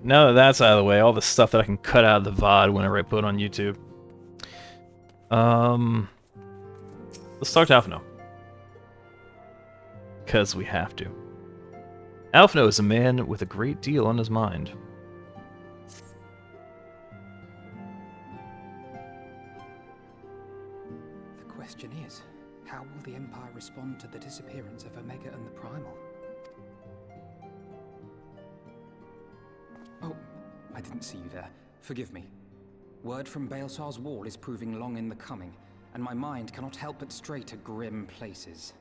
now that that's out of the way, all the stuff that I can cut out of the VOD whenever I put on YouTube. Let's talk to Alphino. Because we have to. Alphino is a man with a great deal on his mind. The question is, how will the Empire respond to the disappearance of Omega and the Primal? Oh, I didn't see you there. Forgive me. Word from Baelsar's wall is proving long in the coming, and my mind cannot help but stray to grim places.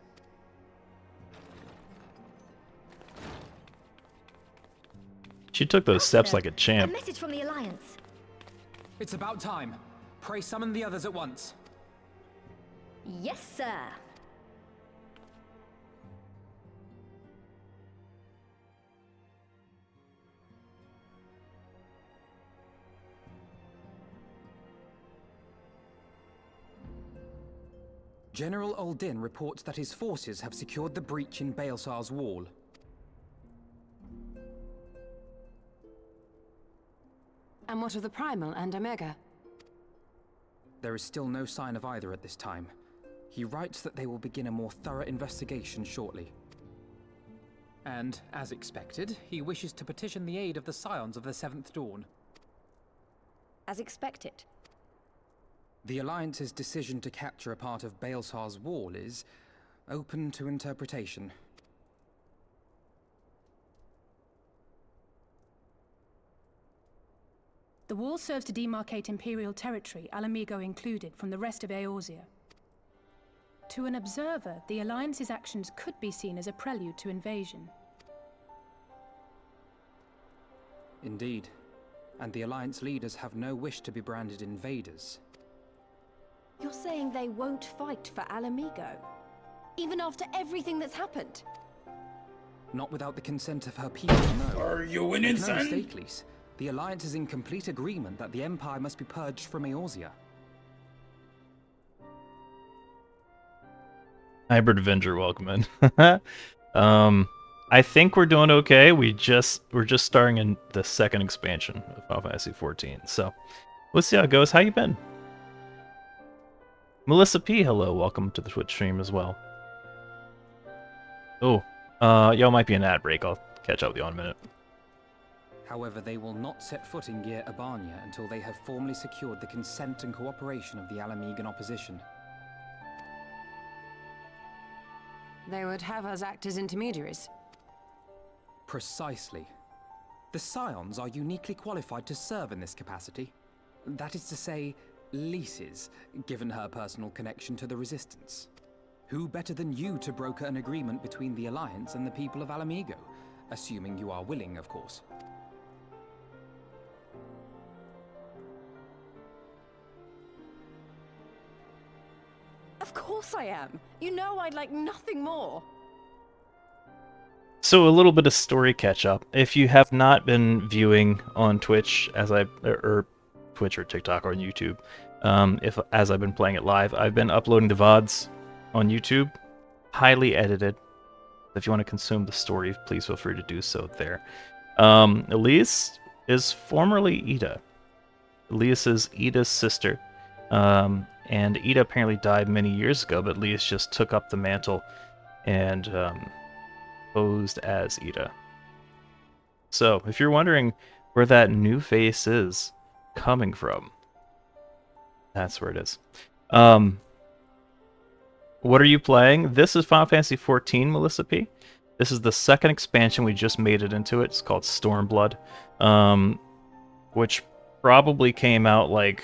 She took those steps like a A champ. message from the Alliance. It's about time. Pray summon the others at once. Yes, sir. General Uldin reports that his forces have secured the breach in Baelsar's wall. And what of the Primal and Omega? There is still no sign of either at this time. He writes that they will begin a more thorough investigation shortly. And, as expected, he wishes to petition the aid of the Scions of the Seventh Dawn. As expected. The Alliance's decision to capture a part of Baelsar's wall is open to interpretation. The wall serves to demarcate Imperial territory, Alamigo included, from the rest of Eorzea. To an observer, the Alliance's actions could be seen as a prelude to invasion. Indeed. And the Alliance leaders have no wish to be branded invaders. You're saying they won't fight for Alamigo? Even after everything that's happened? Not without the consent of her people, no. Are you winning, Make no son? mistake, Lyse. The Alliance is in complete agreement that the Empire must be purged from Eorzea. Hybrid Avenger, welcome in. I think we're doing okay. We're just starting in the second expansion of Final Fantasy XIV. So let's see how it goes. How you been? Melissa P, hello, welcome to the Twitch stream as well. Oh, y'all might be an ad break. I'll catch up with you in a minute. However, they will not set foot in Gyr Abania until they have formally secured the consent and cooperation of the Alamigan opposition. They would have us act as intermediaries. Precisely. The Scions are uniquely qualified to serve in this capacity. That is to say, Lyse's, given her personal connection to the Resistance. Who better than you to broker an agreement between the Alliance and the people of Alamigo? Assuming you are willing, of course. Of course I am. You know I'd like nothing more. So a little bit of story catch up. If you have not been viewing on Twitch or Twitch or TikTok or YouTube, as I've been playing it live, I've been uploading the VODs on YouTube, highly edited. If you want to consume the story, please feel free to do so there. Lyse is formerly Ida. Lyse is Ida's sister. And Ida apparently died many years ago, but Lyse just took up the mantle and posed as Ida. So, if you're wondering where that new face is coming from, that's where it is. What are you playing? This is Final Fantasy XIV, Melissa P. This is the second expansion. We just made it into it. It's called Stormblood, which probably came out like...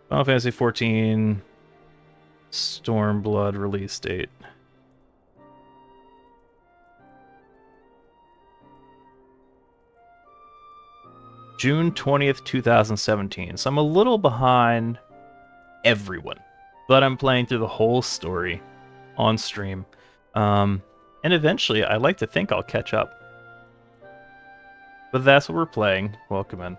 Final Fantasy XIV Stormblood release date. June 20th, 2017. So I'm a little behind everyone, but I'm playing through the whole story on stream. And eventually, I like to think I'll catch up. But that's what we're playing. Welcome in.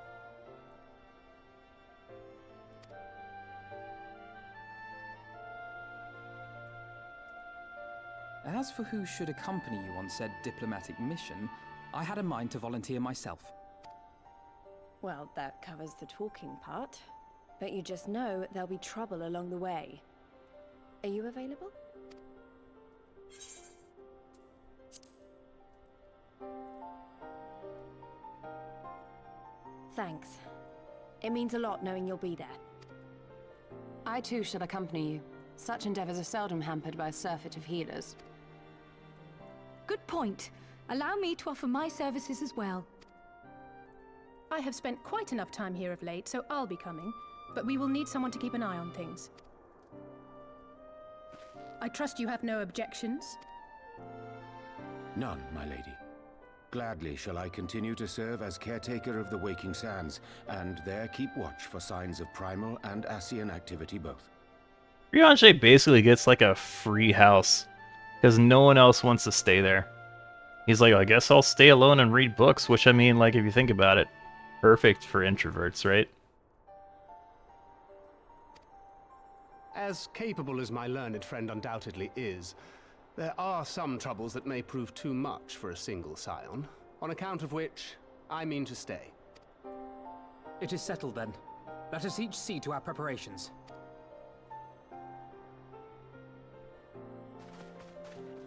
As for who should accompany you on said diplomatic mission, I had a mind to volunteer myself. Well, that covers the talking part. But you just know there'll be trouble along the way. Are you available? Thanks. It means a lot knowing you'll be there. I too shall accompany you. Such endeavors are seldom hampered by a surfeit of healers. Good point. Allow me to offer my services as well. I have spent quite enough time here of late, so I'll be coming. But we will need someone to keep an eye on things. I trust you have no objections? None, my lady. Gladly shall I continue to serve as caretaker of the Waking Sands, and there keep watch for signs of primal and Ascian activity both. Rianche basically gets like a free house, because no one else wants to stay there. He's like, I guess I'll stay alone and read books, which I mean, like, if you think about it, perfect for introverts, right? As capable as my learned friend undoubtedly is, there are some troubles that may prove too much for a single scion, on account of which I mean to stay. It is settled then. Let us each see to our preparations.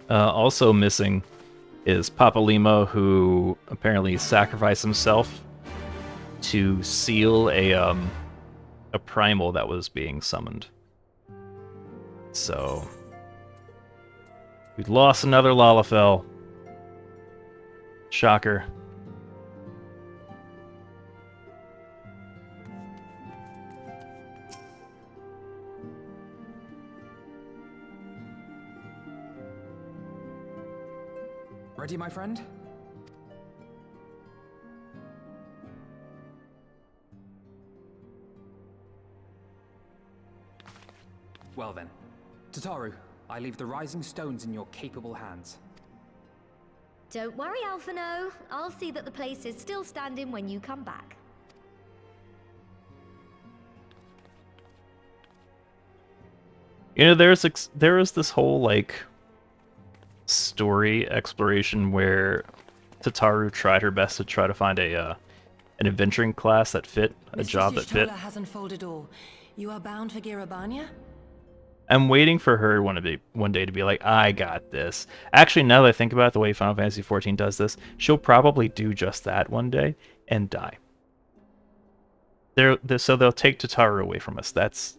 Also missing is Papa Limo, who apparently sacrificed himself to seal a primal that was being summoned. So we lost another Lalafell. Shocker. Ready, my friend? Well then. Tataru, I leave the rising stones in your capable hands. Don't worry, Alphino. I'll see that the place is still standing when you come back. You know, there was this whole, like, story exploration where Tataru tried her best to try to find an adventuring class that fit, a job that fit. has unfolded all. You are bound for Girabania? I'm waiting for her one day to be like, I got this. Actually, now that I think about it, the way Final Fantasy XIV does this, she'll probably do just that one day and die. So they'll take Tataru away from us. That's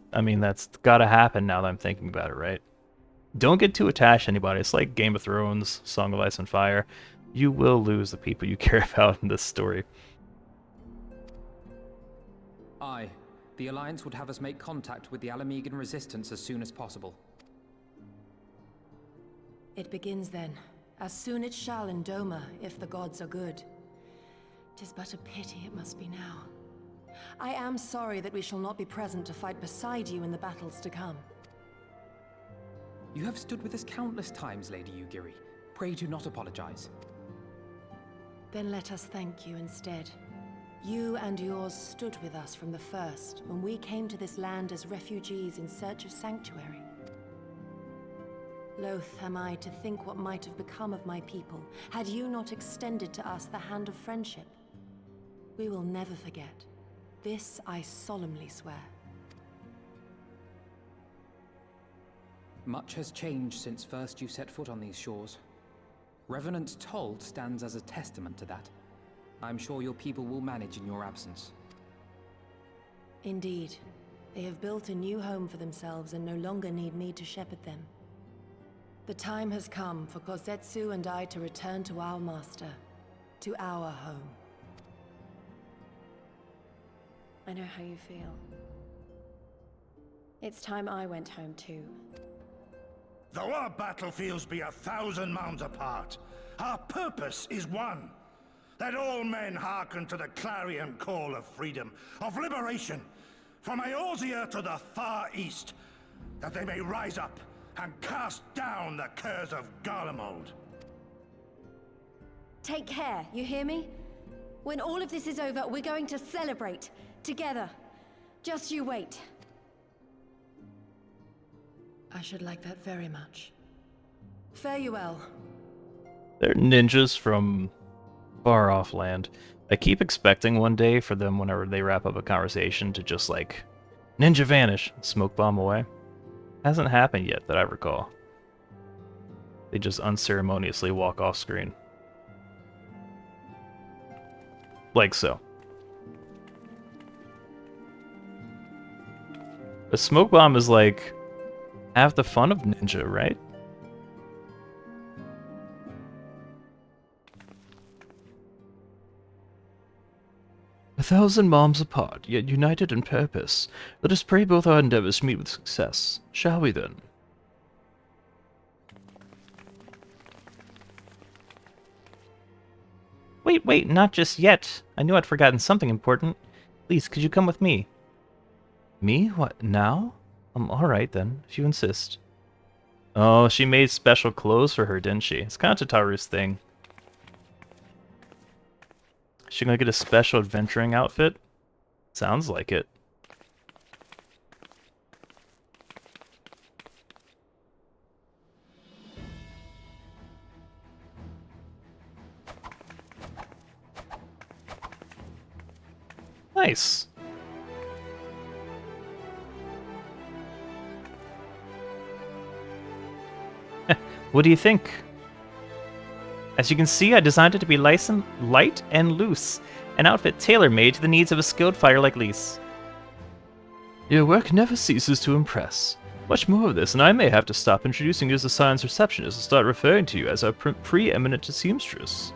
gotta happen now that I'm thinking about it, right? Don't get too attached to anybody. It's like Game of Thrones, Song of Ice and Fire. You will lose the people you care about in this story. Aye. The Alliance would have us make contact with the Alamegan resistance as soon as possible. It begins then. As soon it shall in Doma, if the gods are good. 'Tis but a pity it must be now. I am sorry that we shall not be present to fight beside you in the battles to come. You have stood with us countless times, Lady Qiqirn. Pray do not apologize. Then let us thank you instead. You and yours stood with us from the first, when we came to this land as refugees in search of sanctuary. Loath am I to think what might have become of my people, had you not extended to us the hand of friendship. We will never forget. This I solemnly swear. Much has changed since first you set foot on these shores. Revenant's Toll stands as a testament to that. I'm sure your people will manage in your absence. Indeed. They have built a new home for themselves and no longer need me to shepherd them. The time has come for Kozetsu and I to return to our master, to our home. I know how you feel. It's time I went home too. Though our battlefields be 1,000 mounds apart, our purpose is one. Let all men hearken to the clarion call of freedom, of liberation, from Eorzea to the far east, that they may rise up and cast down the curse of Garlemald. Take care, you hear me? When all of this is over, we're going to celebrate. Together. Just you wait. I should like that very much. Fare you well. They're ninjas from far off land. I keep expecting one day for them, whenever they wrap up a conversation, to just like ninja vanish, smoke bomb away. Hasn't happened yet that I recall. They just unceremoniously walk off screen. Like so. A smoke bomb is like half the fun of ninja, right? A thousand moms apart, yet united in purpose. Let us pray both our endeavors meet with success. Shall we then? Wait, not just yet. I knew I'd forgotten something important. Lyse, could you come with me? Me? What, now? Alright then, if you insist. Oh, she made special clothes for her, didn't she? It's kind of Tataru's thing. Is she gonna get a special adventuring outfit? Sounds like it. Nice. What do you think? As you can see, I designed it to be light and loose, an outfit tailor-made to the needs of a skilled fighter like Lyse. Your work never ceases to impress. Much more of this, and I may have to stop introducing you as a science receptionist and start referring to you as our preeminent seamstress.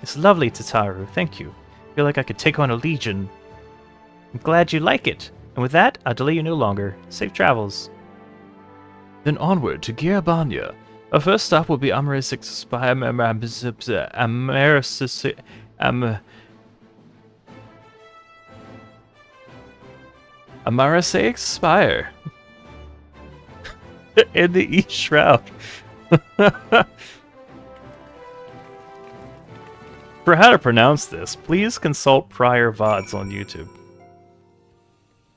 It's lovely, Tataru, thank you. I feel like I could take on a legion. I'm glad you like it, and with that, I'll delay you no longer. Safe travels. Then onward to Girabanya. Our first stop will be Amarasic Spire. Amarasic Spire. In the East Shroud. For how to pronounce this, please consult prior VODs on YouTube.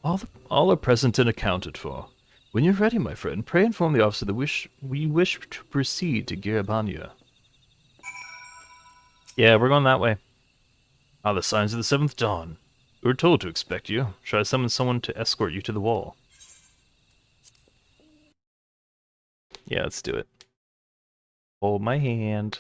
All are present and accounted for. When you're ready, my friend, pray inform the officer that we wish to proceed to Girabanya. Yeah, we're going that way. Ah, the signs of the 7th dawn. We were told to expect you. Shall I summon someone to escort you to the wall? Yeah, let's do it. Hold my hand.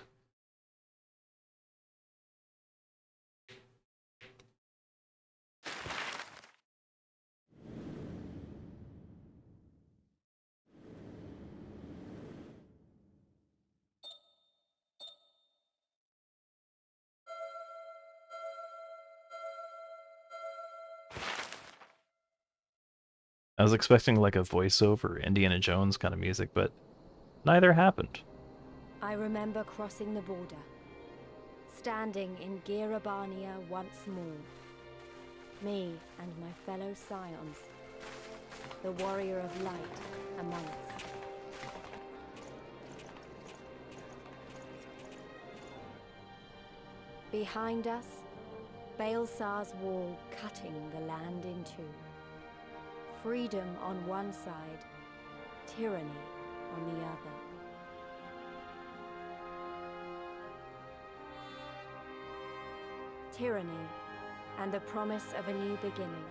I was expecting like a voiceover Indiana Jones kind of music, but neither happened. I remember crossing the border, standing in Girabania once more. Me and my fellow scions, the warrior of light among us. Behind us, Baelsar's wall cutting the land in two. Freedom on one side, tyranny on the other. Tyranny and the promise of a new beginning.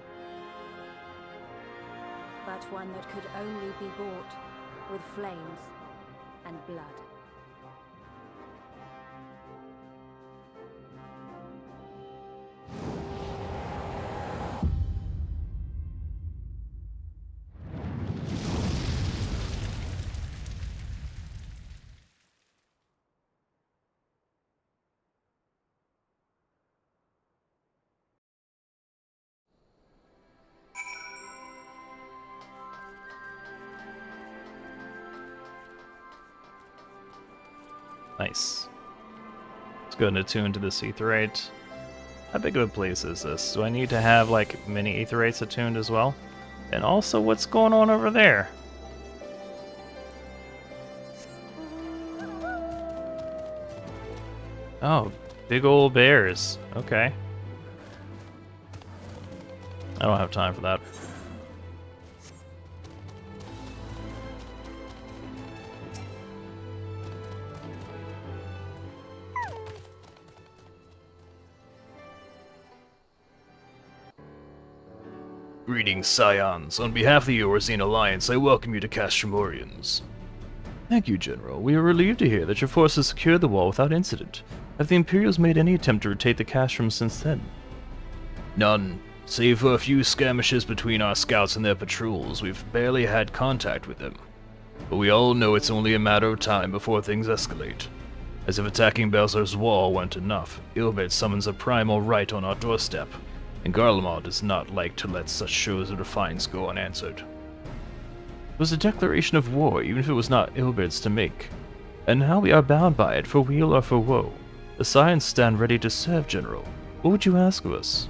But one that could only be bought with flames and blood. Nice. Let's go and attune to this aetherite. How big of a place is this? Do I need to have like many aetherites attuned as well? And also, what's going on over there? Oh, big old bears. Okay. I don't have time for that. Greetings, Scions. On behalf of the Eorzine Alliance, I welcome you to Castramorians. Thank you, General. We are relieved to hear that your forces secured the wall without incident. Have the Imperials made any attempt to retake the Castrum since then? None. Save for a few skirmishes between our scouts and their patrols, we've barely had contact with them. But we all know it's only a matter of time before things escalate. As if attacking Belzer's wall weren't enough, Ilbert summons a primal right on our doorstep, and Garlemald does not like to let such shows of defiance go unanswered. It was a declaration of war, even if it was not Ilbert's to make, and now we are bound by it, for weal or for woe. The Scions stand ready to serve, General. What would you ask of us?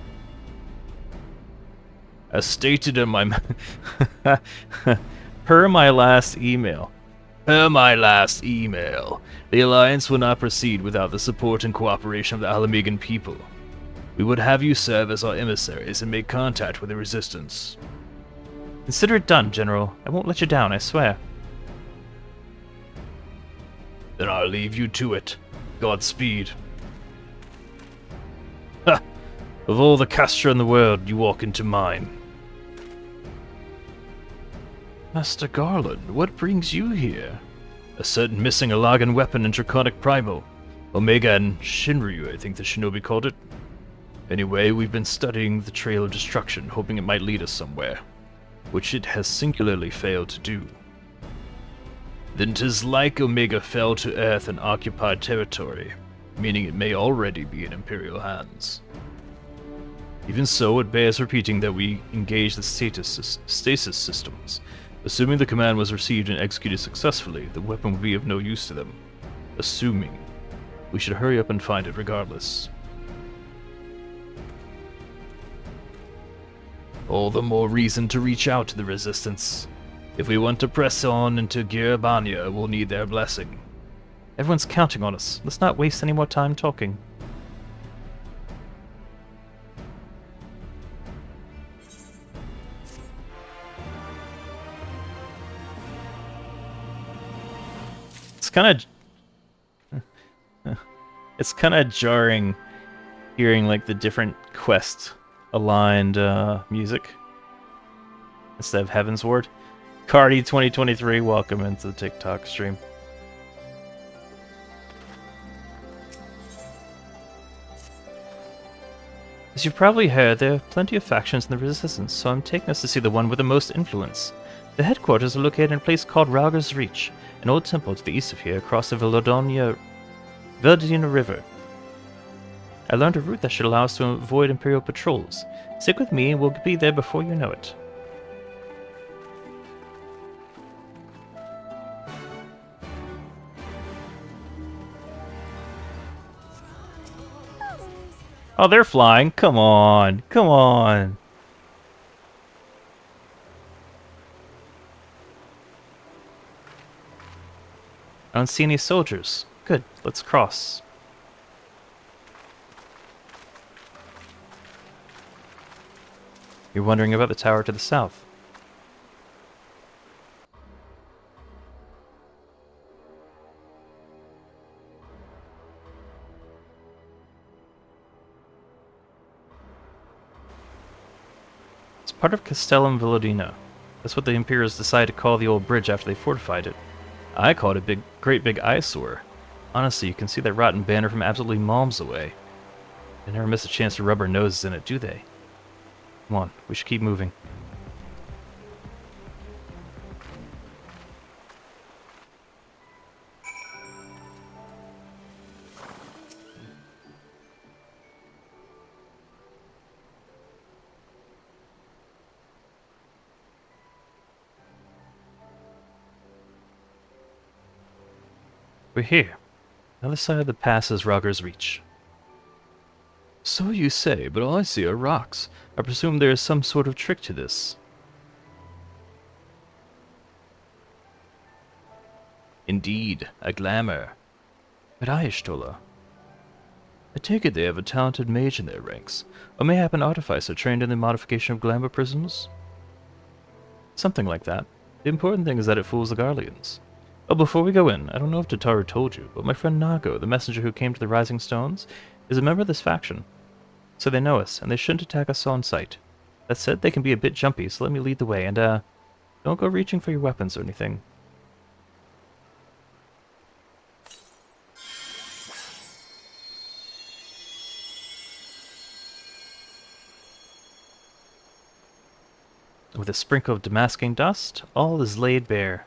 As stated in my per my last email, the Alliance will not proceed without the support and cooperation of the Alamegan people. We would have you serve as our emissaries and make contact with the Resistance. Consider it done, General. I won't let you down, I swear. Then I'll leave you to it. Godspeed. Ha! Of all the Castra in the world, you walk into mine. Master Garland, what brings you here? A certain missing Alagan weapon and Draconic Primal. Omega and Shinryu, I think the shinobi called it. Anyway, we've been studying the Trail of Destruction, hoping it might lead us somewhere, which it has singularly failed to do. Then 'tis like Omega fell to Earth and occupied territory, meaning it may already be in Imperial hands. Even so, it bears repeating that we engage the stasis systems. Assuming the command was received and executed successfully, the weapon would be of no use to them. Assuming. We should hurry up and find it regardless. All the more reason to reach out to the Resistance. If we want to press on into Girabania, we'll need their blessing. Everyone's counting on us. Let's not waste any more time talking. It's kind of jarring hearing like the different quest aligned music instead of Heaven's Ward. Cardi 2023, welcome into the TikTok stream. As you've probably heard, there are plenty of factions in the Resistance, so I'm taking us to see the one with the most influence. The headquarters are located in a place called Rauger's Reach, an old temple to the east of here across the Veladina River. I learned a route that should allow us to avoid Imperial patrols. Stick with me and we'll be there before you know it. Oh, they're flying. Come on. Come on. I don't see any soldiers. Good. Let's cross. You're wondering about the tower to the south. It's part of Castellum Veladina. That's what the Imperials decided to call the old bridge after they fortified it. I call it a great big eyesore. Honestly, you can see that rotten banner from absolutely miles away. They never miss a chance to rub our noses in it, do they? Come on, we should keep moving. We're here. The other side of the pass is Rauger's Reach. So you say, but all I see are rocks. I presume there is some sort of trick to this. Indeed, a glamour. But Ayashtola. I take it they have a talented mage in their ranks, or mayhap an artificer trained in the modification of glamour prisms? Something like that. The important thing is that it fools the Garleans. Oh, before we go in, I don't know if Tataru told you, but my friend Nago, the messenger who came to the Rising Stones, is a member of this faction. So they know us, and they shouldn't attack us on sight. That said, they can be a bit jumpy, so let me lead the way, and don't go reaching for your weapons or anything. With a sprinkle of damasking dust, all is laid bare.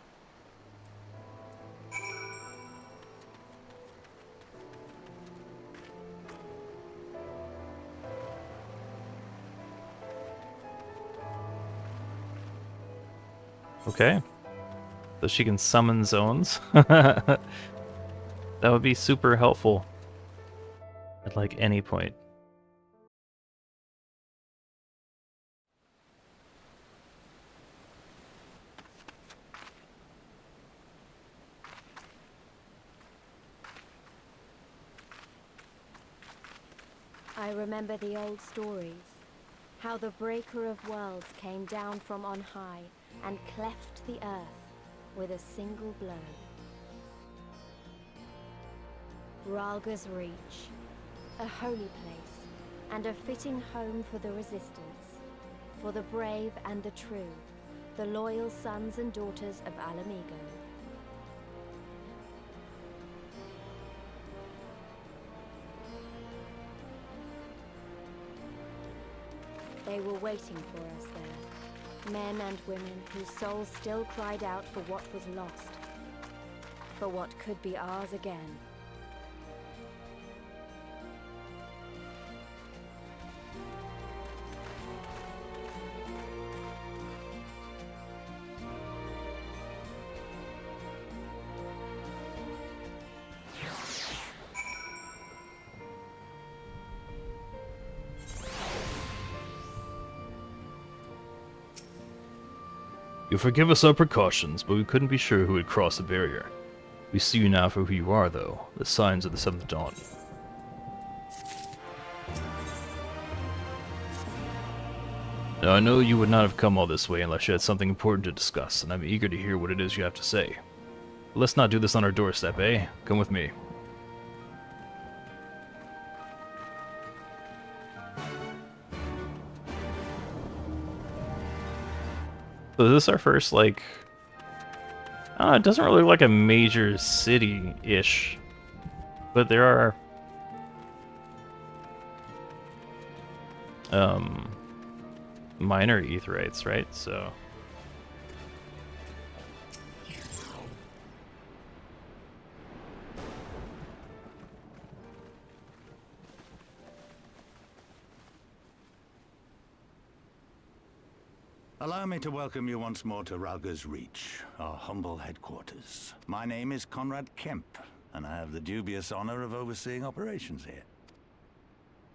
Okay. So she can summon zones. That would be super helpful at like any point. I remember the old stories, how the Breaker of Worlds came down from on high and cleft the earth with a single blow. Rhalga's Reach, a holy place, and a fitting home for the Resistance, for the brave and the true, the loyal sons and daughters of Alamigo. They were waiting for us there, men and women whose souls still cried out for what was lost, for what could be ours again. You'll forgive us our precautions, but we couldn't be sure who had crossed the barrier. We see you now for who you are, though, the signs of the Seventh Dawn. Now, I know you would not have come all this way unless you had something important to discuss, and I'm eager to hear what it is you have to say. But let's not do this on our doorstep, eh? Come with me. So is this our first, like... it doesn't really look like a major city-ish. But there are... minor Aetherites, right? So... Allow me to welcome you once more to Rhalga's Reach, our humble headquarters. My name is Conrad Kemp, and I have the dubious honor of overseeing operations here.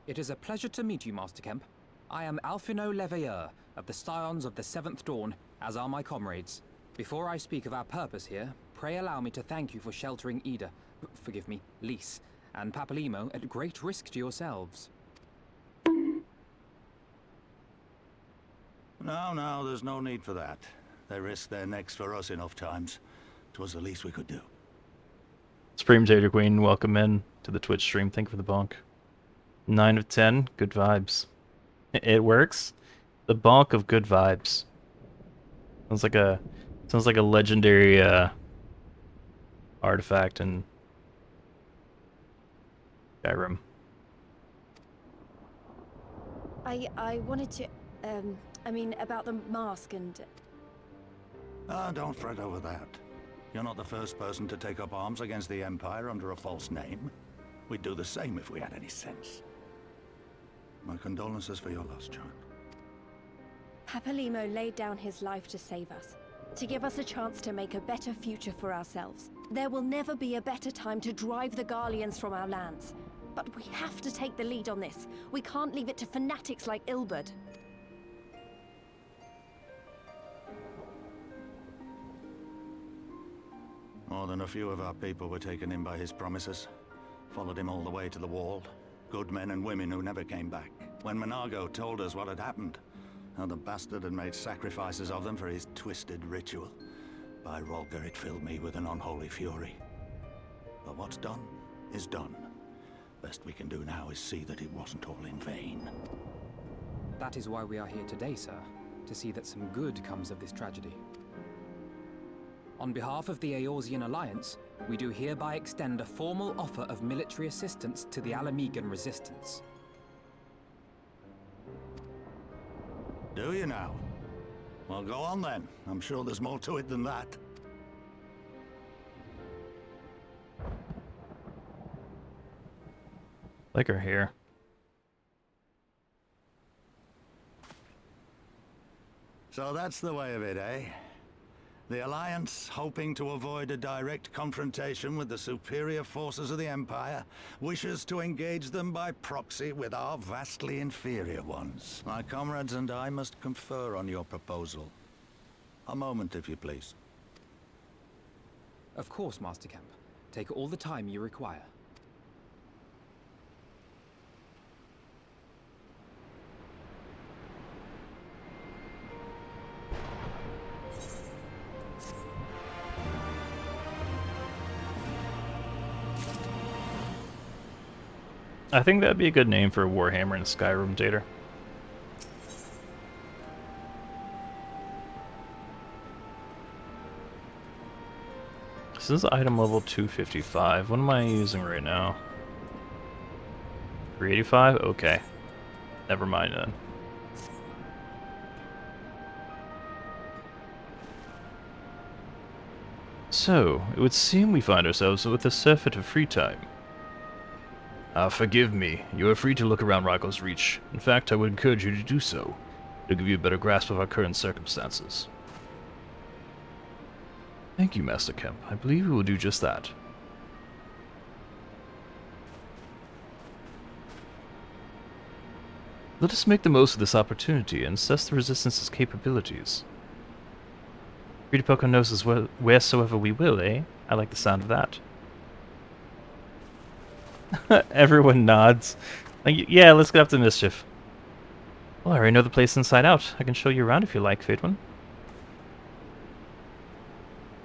It is a pleasure to meet you, Master Kemp. I am Alphino Leveilleur, of the Scions of the Seventh Dawn, as are my comrades. Before I speak of our purpose here, pray allow me to thank you for sheltering Ida, forgive me, Lyse, and Papalymo at great risk to yourselves. No, there's no need for that. They risked their necks for us enough times. 'Twas the least we could do. Supreme Tater Queen, welcome in to the Twitch stream. Thank you for the bonk. 9 of 10, good vibes. It works. The bonk of good vibes. Sounds like a legendary artifact in Skyrim. I wanted to, I mean, about the mask and... Don't fret over that. You're not the first person to take up arms against the Empire under a false name. We'd do the same if we had any sense. My condolences for your loss, child. Papalymo laid down his life to save us, to give us a chance to make a better future for ourselves. There will never be a better time to drive the Garleans from our lands. But we have to take the lead on this. We can't leave it to fanatics like Ilberd. More than a few of our people were taken in by his promises. Followed him all the way to the wall. Good men and women who never came back. When Monago told us what had happened, how the bastard had made sacrifices of them for his twisted ritual. By Rhalga, it filled me with an unholy fury. But what's done is done. Best we can do now is see that it wasn't all in vain. That is why we are here today, sir, to see that some good comes of this tragedy. On behalf of the Eorzean Alliance, we do hereby extend a formal offer of military assistance to the Alamegan resistance. Do you now? Well, go on then. I'm sure there's more to it than that. Like her hair. So that's the way of it, eh? The Alliance, hoping to avoid a direct confrontation with the superior forces of the Empire, wishes to engage them by proxy with our vastly inferior ones. My comrades and I must confer on your proposal. A moment, if you please. Of course, Master Kemp. Take all the time you require. I think that'd be a good name for a Warhammer and Skyrim dater. This is item level 255. What am I using right now? 385? Okay. Never mind then. So, it would seem we find ourselves with a surfeit of free time. Forgive me. You are free to look around Ryko's Reach. In fact, I would encourage you to do so, to give you a better grasp of our current circumstances. Thank you, Master Kemp. I believe we will do just that. Let us make the most of this opportunity and assess the Resistance's capabilities. Free to poke our noses wheresoever we will, eh? I like the sound of that. Everyone nods. Like, yeah, let's get up to mischief. Well, I already know the place inside out. I can show you around if you like, Phaedwin.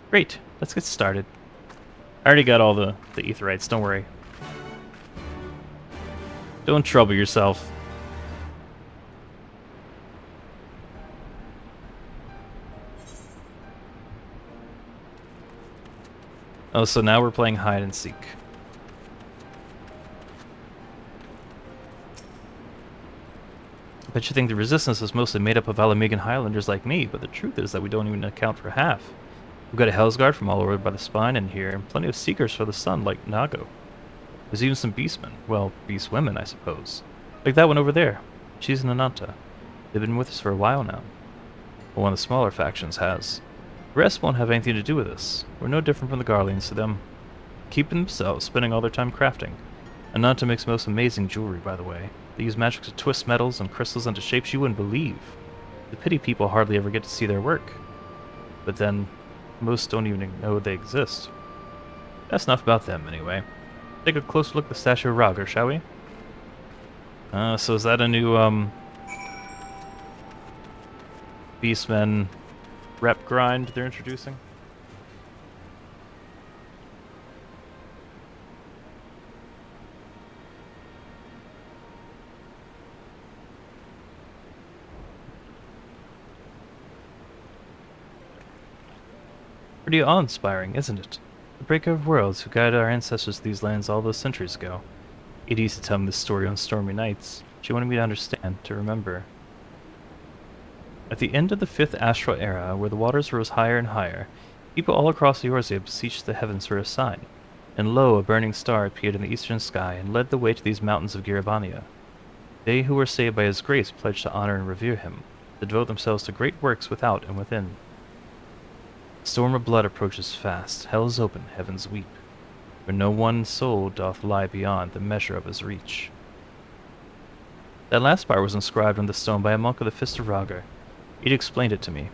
Great, let's get started. I already got all the Aetherites, don't worry. Don't trouble yourself. Oh, so now we're playing hide and seek. I bet you think the Resistance is mostly made up of Alamegan Highlanders like me, but the truth is that we don't even account for half. We've got a Hellsguard from all over by the Spine in here, and plenty of Seekers for the Sun like Nago. There's even some Beastmen. Well, Beast women, I suppose. Like that one over there. She's an Ananta. They've been with us for a while now. Well, one of the smaller factions has. The rest won't have anything to do with us. We're no different from the Garleans to them. Keeping themselves, spending all their time crafting. Ananta makes most amazing jewelry, by the way. They use magic to twist metals and crystals into shapes you wouldn't believe. The pity people hardly ever get to see their work. But then, most don't even know they exist. That's enough about them, anyway. Take a close look at the statue of Rager, shall we? So is that a new, Beastmen rep grind they're introducing? Pretty awe-inspiring, isn't it? The Breaker of Worlds who guided our ancestors to these lands all those centuries ago. It used to tell me this story on stormy nights. She wanted me to understand, to remember. At the end of the 5th Astral Era, where the waters rose higher and higher, people all across Eorzea beseeched the heavens for a sign. And lo, a burning star appeared in the eastern sky and led the way to these mountains of Girabania. They who were saved by his grace pledged to honor and revere him, to devote themselves to great works without and within. The storm of blood approaches fast, hell is open, heavens weep, for no one soul doth lie beyond the measure of his reach. That last part was inscribed on the stone by a monk of the Fist of Rager. He'd explained it to me.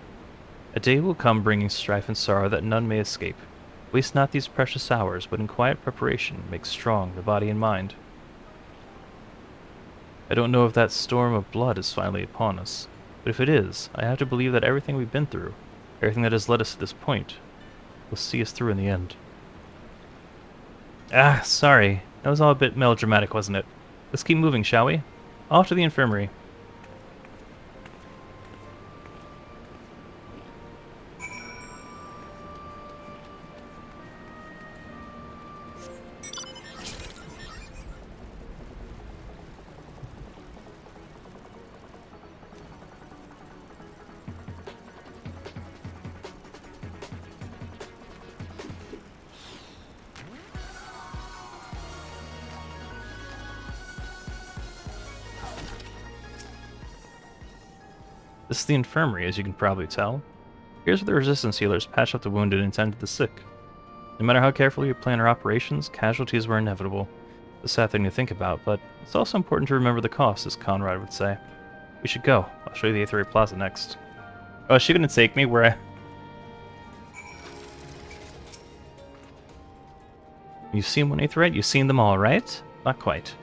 A day will come bringing strife and sorrow that none may escape. Waste not these precious hours, but in quiet preparation make strong the body and mind. I don't know if that storm of blood is finally upon us, but if it is, I have to believe that everything we've been through, everything that has led us to this point, will see us through in the end. Ah, sorry. That was all a bit melodramatic, wasn't it? Let's keep moving, shall we? Off to the infirmary. This is the infirmary, as you can probably tell. Here's where the resistance healers patch up the wounded and tend to the sick. No matter how carefully you plan our operations, casualties were inevitable. It's a sad thing to think about, but it's also important to remember the cost, as Conrad would say. We should go. I'll show you the Aethery Plaza next. Oh, is she gonna take me where I... You've seen one Aetherite? You've seen them all, right? Not quite.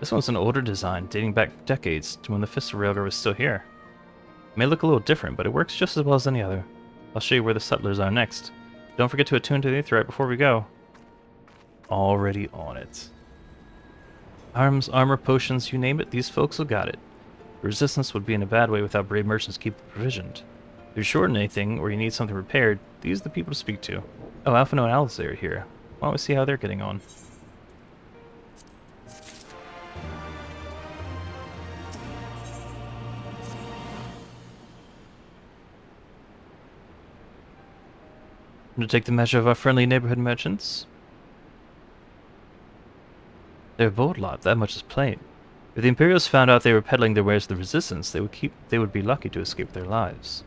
This one's an older design, dating back decades to when the Ffxiv Railguard was still here. It may look a little different, but it works just as well as any other. I'll show you where the settlers are next. Don't forget to attune to the Aetherite before we go. Already on it. Arms, armor, potions, you name it, these folks have got it. The resistance would be in a bad way without brave merchants keeping provisioned. If you're short on anything, or you need something repaired, these are the people to speak to. Oh, Alphino and Alice are here. Why don't we see how they're getting on? To take the measure of our friendly neighborhood merchants. They're a bold lot, that much is plain. If the Imperials found out they were peddling their wares to the Resistance, they would be lucky to escape their lives.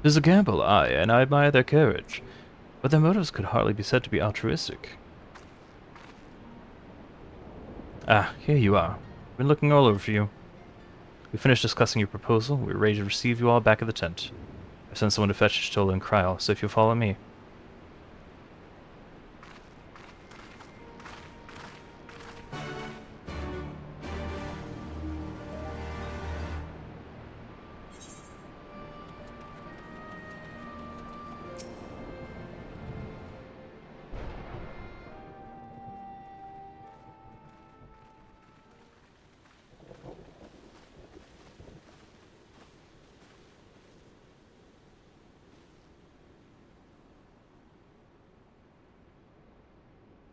It is a gamble, aye, and I admire their courage, but their motives could hardly be said to be altruistic. Ah, here you are. I've been looking all over for you. We finished discussing your proposal. We're ready to receive you all back at the tent. I've sent someone to fetch Stola and Kryl, so if you'll follow me.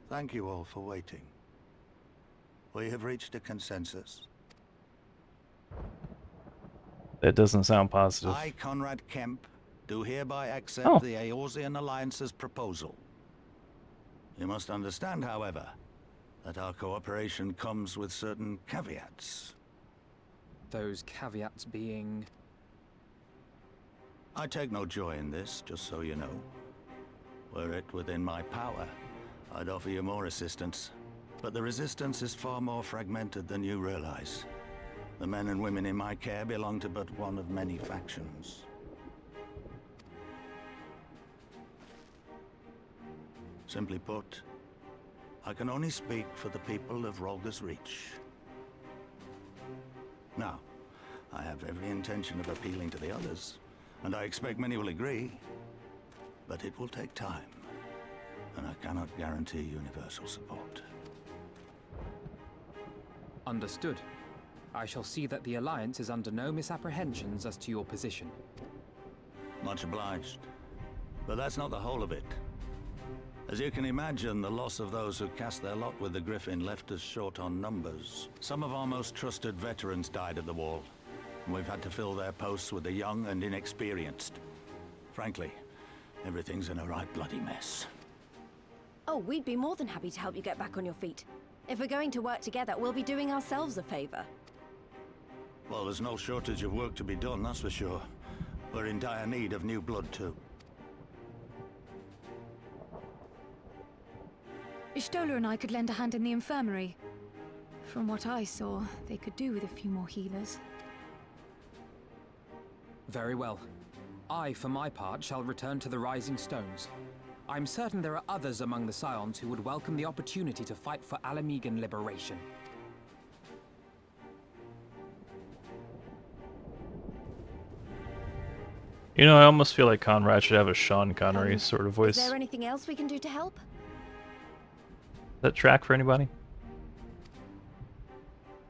Thank you all for waiting. We have reached a consensus. That doesn't sound positive. I, Conrad Kemp, do hereby accept the Eorzean Alliance's proposal. You must understand, however, that our cooperation comes with certain caveats. Those caveats being... I take no joy in this, just so you know. Were it within my power, I'd offer you more assistance. But the Resistance is far more fragmented than you realize. The men and women in my care belong to but one of many factions. Simply put, I can only speak for the people of Rolga's Reach. Now, I have every intention of appealing to the others, and I expect many will agree, but it will take time, and I cannot guarantee universal support. Understood. I shall see that the Alliance is under no misapprehensions as to your position. Much obliged. But that's not the whole of it. As you can imagine, the loss of those who cast their lot with the Griffin left us short on numbers. Some of our most trusted veterans died at the wall, and we've had to fill their posts with the young and inexperienced. Frankly, everything's in a right bloody mess. Oh, we'd be more than happy to help you get back on your feet. If we're going to work together, we'll be doing ourselves a favor. Well, there's no shortage of work to be done, that's for sure. We're in dire need of new blood, too. Stola and I could lend a hand in the infirmary. From what I saw, they could do with a few more healers. Very well. I, for my part, shall return to the Rising Stones. I'm certain there are others among the Scions who would welcome the opportunity to fight for Alamegan liberation. You know, I almost feel like Conrad should have a Sean Connery sort of voice. Is there anything else we can do to help? That track for anybody?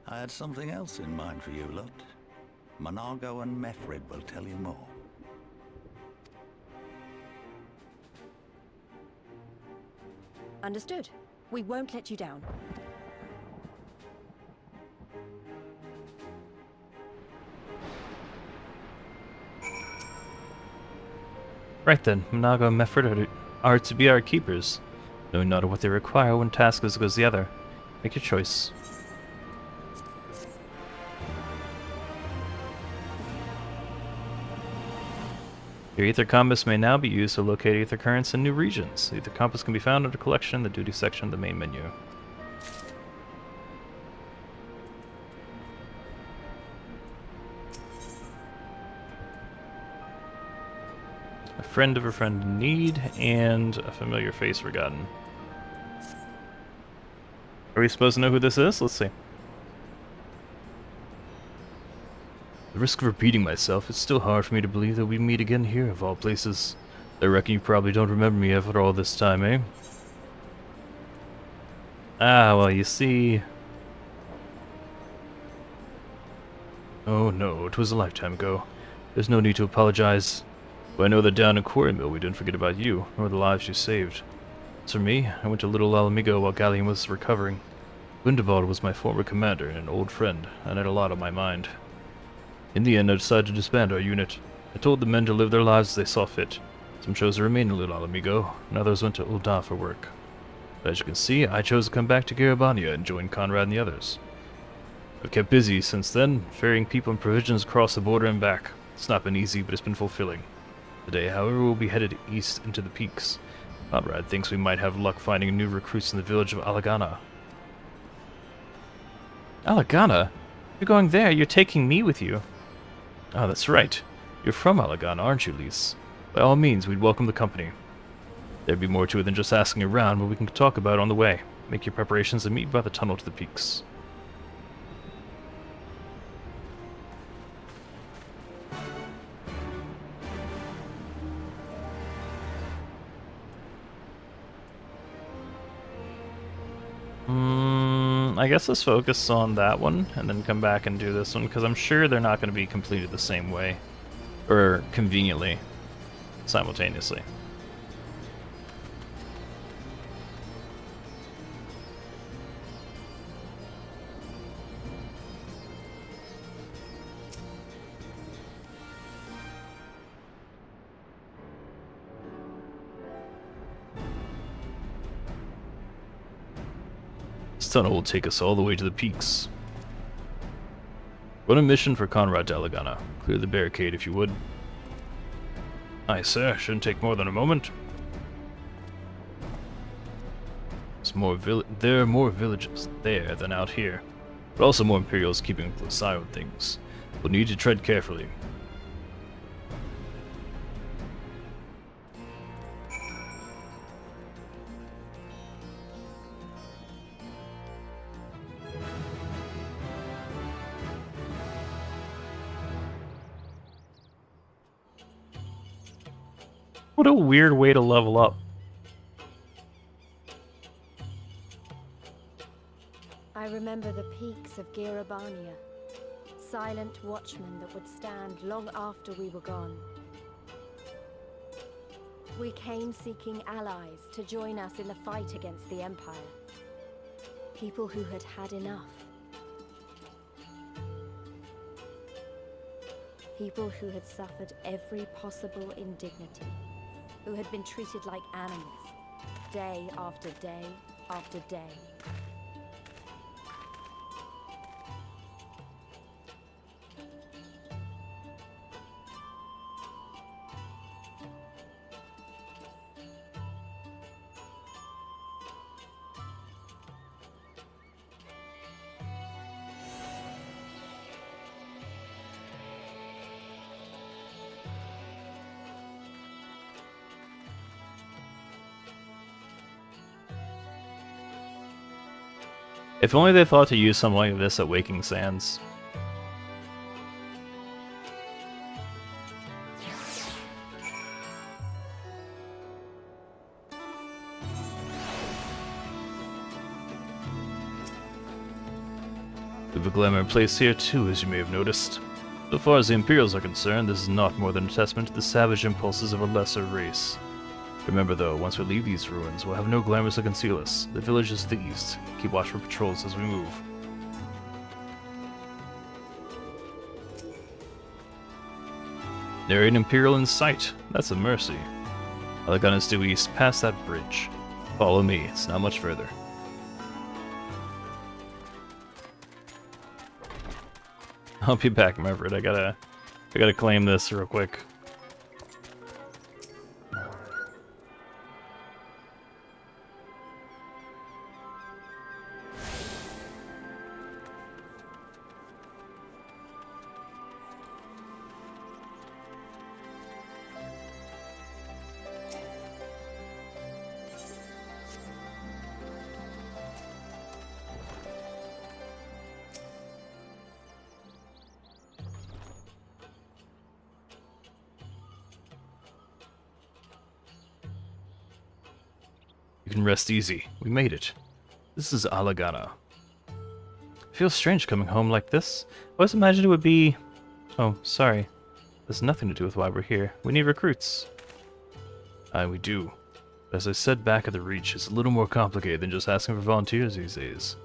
I had something else in mind for you, Lot. Monargo and Mefrid will tell you more. Understood. We won't let you down. Right then, Monargo and Mefrid are to be our keepers. Knowing not what they require, one task as goes the other. Make your choice. Your Ether Compass may now be used to locate Ether Currents in new regions. The Ether Compass can be found under Collection in the Duty section of the main menu. A friend of a friend in need, and a familiar face forgotten. Are we supposed to know who this is? Let's see. At the risk of repeating myself, it's still hard for me to believe that we meet again here, of all places. I reckon you probably don't remember me after all this time, eh? Ah, well, you see... Oh no, it was a lifetime ago. There's no need to apologize. But I know that down in Quarry Mill we didn't forget about you, nor the lives you saved. As for me, I went to Little Alamigo while Galleon was recovering. Gundevald was my former commander and an old friend, and had a lot on my mind. In the end, I decided to disband our unit. I told the men to live their lives as they saw fit. Some chose to remain in Little Alamigo, and others went to Ul'dah for work. But as you can see, I chose to come back to Garabania and join Conrad and the others. I've kept busy since then, ferrying people and provisions across the border and back. It's not been easy, but it's been fulfilling. Today, however, we'll be headed east into the peaks. Conrad thinks we might have luck finding new recruits in the village of Alagana. Alagana? You're going there, you're taking me with you. Oh, that's right. You're from Alagana, aren't you, Lyse? By all means, we'd welcome the company. There'd be more to it than just asking around, but we can talk about it on the way. Make your preparations and meet by the tunnel to the peaks. I guess let's focus on that one, and then come back and do this one, because I'm sure they're not going to be completed the same way. Or conveniently. Simultaneously. This tunnel will take us all the way to the peaks. Run a mission for Conrad to Alagana. Clear the barricade if you would. Aye, sir. Shouldn't take more than a moment. There are more villages there than out here, but also more Imperials keeping a close eye on things. We'll need to tread carefully. What a weird way to level up. I remember the peaks of Garabania, silent watchmen that would stand long after we were gone. We came seeking allies to join us in the fight against the Empire. People who had had enough. People who had suffered every possible indignity. Who had been treated like animals, day after day after day. If only they thought to use something like this at Waking Sands. We have a glamour in place here too, as you may have noticed. So far as the Imperials are concerned, this is not more than a testament to the savage impulses of a lesser race. Remember though, once we leave these ruins, we'll have no glamours to conceal us. The village is to the east. Keep watch for patrols as we move. There ain't Imperial in sight. That's a mercy. Alagana's due east, past that bridge. Follow me, it's not much further. I'll be back, remember it. I gotta claim this real quick. You can rest easy. We made it. This is Alagana. It feels strange coming home like this. I always imagined it would be... Oh, sorry. There's nothing to do with why we're here. We need recruits. Aye, we do. But as I said back at the Reach, it's a little more complicated than just asking for volunteers these days.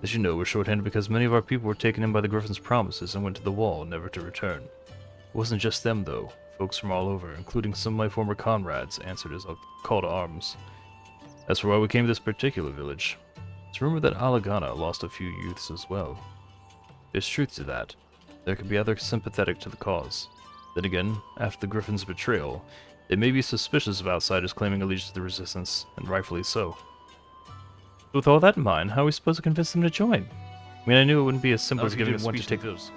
As you know, we're shorthanded because many of our people were taken in by the Griffin's promises and went to the wall, never to return. It wasn't just them, though. Folks from all over, including some of my former comrades, answered as a call to arms. As for why we came to this particular village, it's rumored that Alagana lost a few youths as well. There's truth to that. There could be others sympathetic to the cause. Then again, after the Griffin's betrayal, they may be suspicious of outsiders claiming allegiance to the Resistance, and rightfully so. With all that in mind, how are we supposed to convince them to join? I mean, I knew it wouldn't be as simple as giving a speech to those.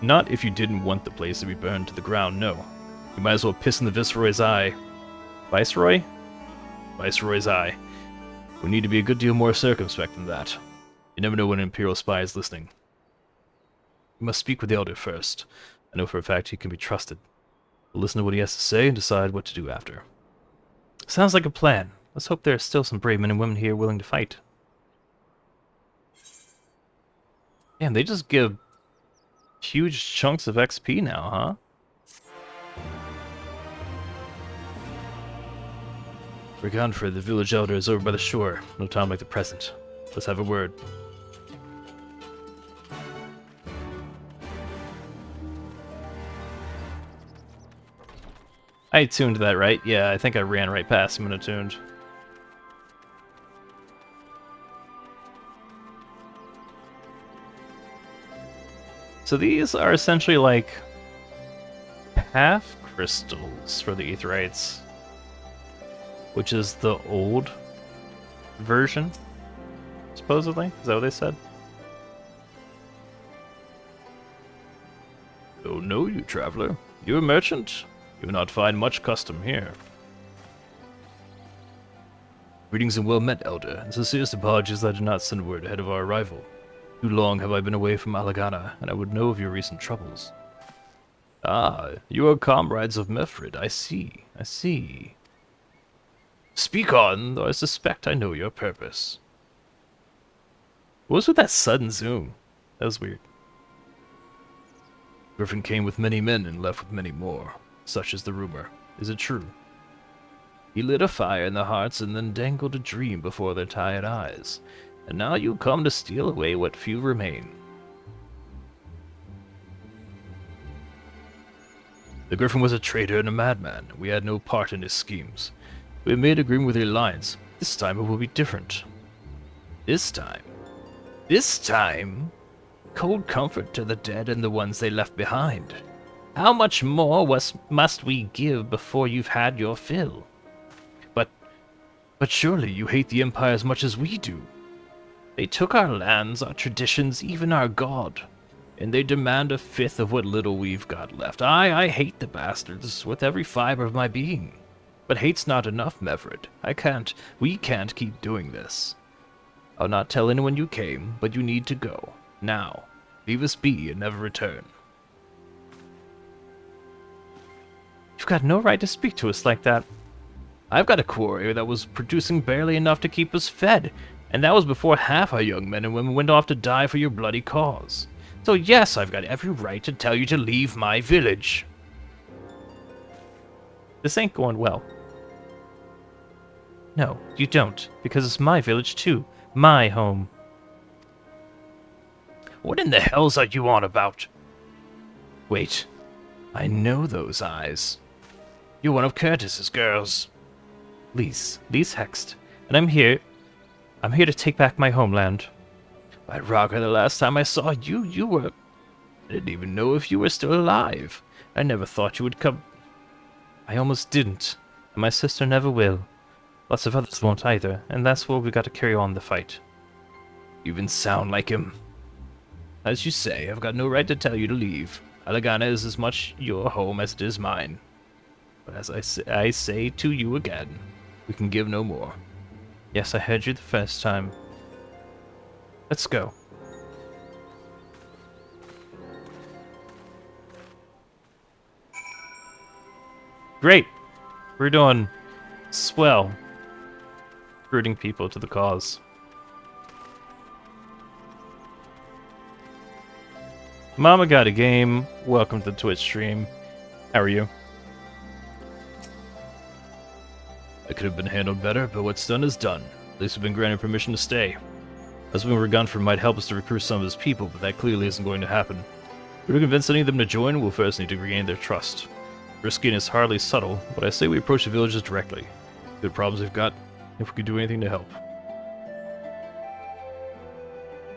Not if you didn't want the place to be burned to the ground, no. You might as well piss in the Viceroy's eye. Viceroy? Viceroy's eye. We need to be a good deal more circumspect than that. You never know when an Imperial spy is listening. You must speak with the Elder first. I know for a fact he can be trusted. We'll listen to what he has to say and decide what to do after. Sounds like a plan. Let's hope there are still some brave men and women here willing to fight. Damn, they just give huge chunks of XP now, huh? We're gone for the village elder is over by the shore. No time like the present. Let's have a word. I tuned that right. Yeah, I think I ran right past him and attuned. So these are essentially like half crystals for the Aetherites, which is the old version, supposedly. Is that what they said? Oh no, you traveler. You're a merchant. You will not find much custom here. Greetings and well met, Elder. And sincerest apologies that I did not send word ahead of our arrival. Too long have I been away from Alagana, and I would know of your recent troubles. Ah, you are comrades of Mefrid. I see, I see. Speak on, though I suspect I know your purpose. What was with that sudden zoom? That was weird. Griffin came with many men and left with many more. Such is the rumor. Is it true? He lit a fire in their hearts and then dangled a dream before their tired eyes. And now you come to steal away what few remain. The Griffin was a traitor and a madman. We had no part in his schemes. We had made agreement with the Alliance. This time it will be different. This time? This time? Cold comfort to the dead and the ones they left behind. How much more must we give before you've had your fill? But surely you hate the Empire as much as we do. They took our lands, our traditions, even our god. And they demand a fifth of what little we've got left. I hate the bastards with every fiber of my being. But hate's not enough, Mefrid. We can't keep doing this. I'll not tell anyone you came, but you need to go. Now. Leave us be and never return. You've got no right to speak to us like that. I've got a quarry that was producing barely enough to keep us fed, and that was before half our young men and women went off to die for your bloody cause. So yes, I've got every right to tell you to leave my village. This ain't going well. No, you don't, because it's my village too. My home. What in the hells are you on about? Wait, I know those eyes. You're one of Curtis's girls. Lyse Hext, and I'm here to take back my homeland. By Raga, the last time I saw you, you were... I didn't even know if you were still alive. I never thought you would come... I almost didn't, and my sister never will. Lots of others won't either, and that's where we got to carry on the fight. You even sound like him. As you say, I've got no right to tell you to leave. Alagana is as much your home as it is mine. But as I say to you again, we can give no more. Yes, I heard you the first time. Let's go. Great. We're doing swell. recruiting people to the cause. Mama got a game. Welcome to the Twitch stream. How are you? It could have been handled better, but what's done is done. At least we've been granted permission to stay. Husband Regunford might help us to recruit some of his people, but that clearly isn't going to happen. To convince any of them to join, we'll first need to regain their trust. Risking is hardly subtle, but I say we approach the villages directly. Good problems we've got, if we could do anything to help.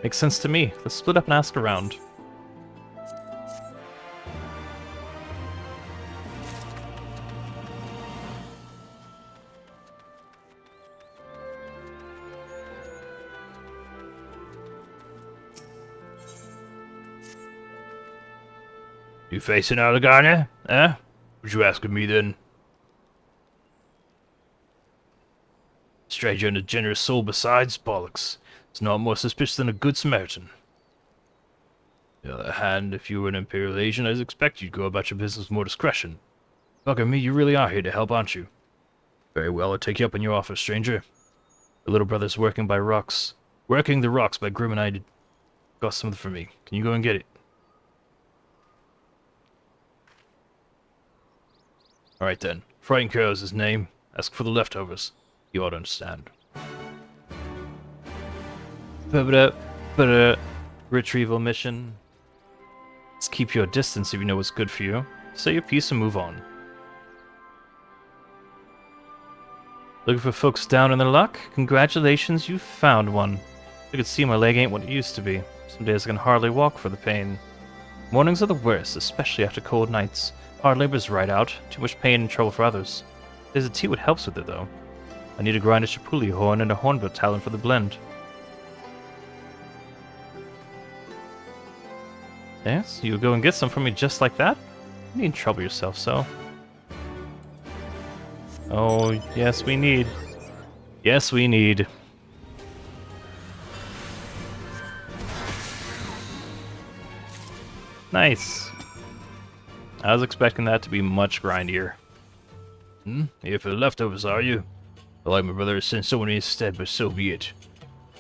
Makes sense to me. Let's split up and ask around. You facing Allegania, eh? What you asking me then? Stranger and a generous soul besides, bollocks. It's not more suspicious than a good Samaritan. On the other hand, if you were an Imperial agent, I'd expect you'd go about your business with more discretion. Fucking me, you really are here to help, aren't you? Very well, I'll take you up on your offer, stranger. The little brother's working the rocks by Grim, and I got something for me. Can you go and get it? Alright then. Frightened Crow is his name. Ask for the leftovers. You ought to understand. Retrieval mission. Let's keep your distance if you know what's good for you. Say your piece and move on. Looking for folks down in their luck? Congratulations, you found one. I could see my leg ain't what it used to be. Some days I can hardly walk for the pain. Mornings are the worst, especially after cold nights. Hard labor's right out. Too much pain and trouble for others. There's a tea what helps with it, though. I need a grind of Chipuli horn and a hornbill talon for the blend. Yes, you'll go and get some for me just like that? You needn't trouble yourself so. Oh, yes we need. Yes we need. Nice. I was expecting that to be much grindier. Here for the leftovers, are you? I like my brother to send someone instead, but so be it.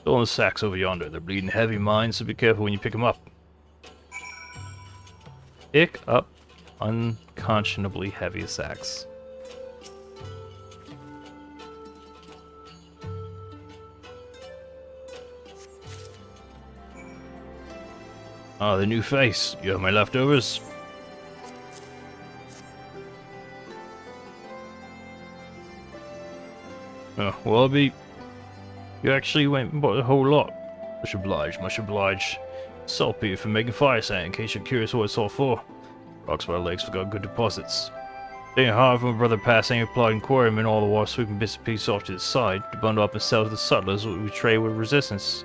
Throw in the sacks over yonder. They're bleeding heavy mines, so be careful when you pick them up. Pick up unconscionably heavy sacks. Ah, the new face. You have my leftovers? Oh, well, you actually went and bought a whole lot. Much obliged, much obliged. Saltpeter for making fire sand, in case you're curious what it's all for. Rocks by the lakes have got good deposits. It ain't hard for my brother passing a plodding quarryman all the while sweeping bits and pieces off to the side to bundle up and sell to the settlers what we trade with resistance.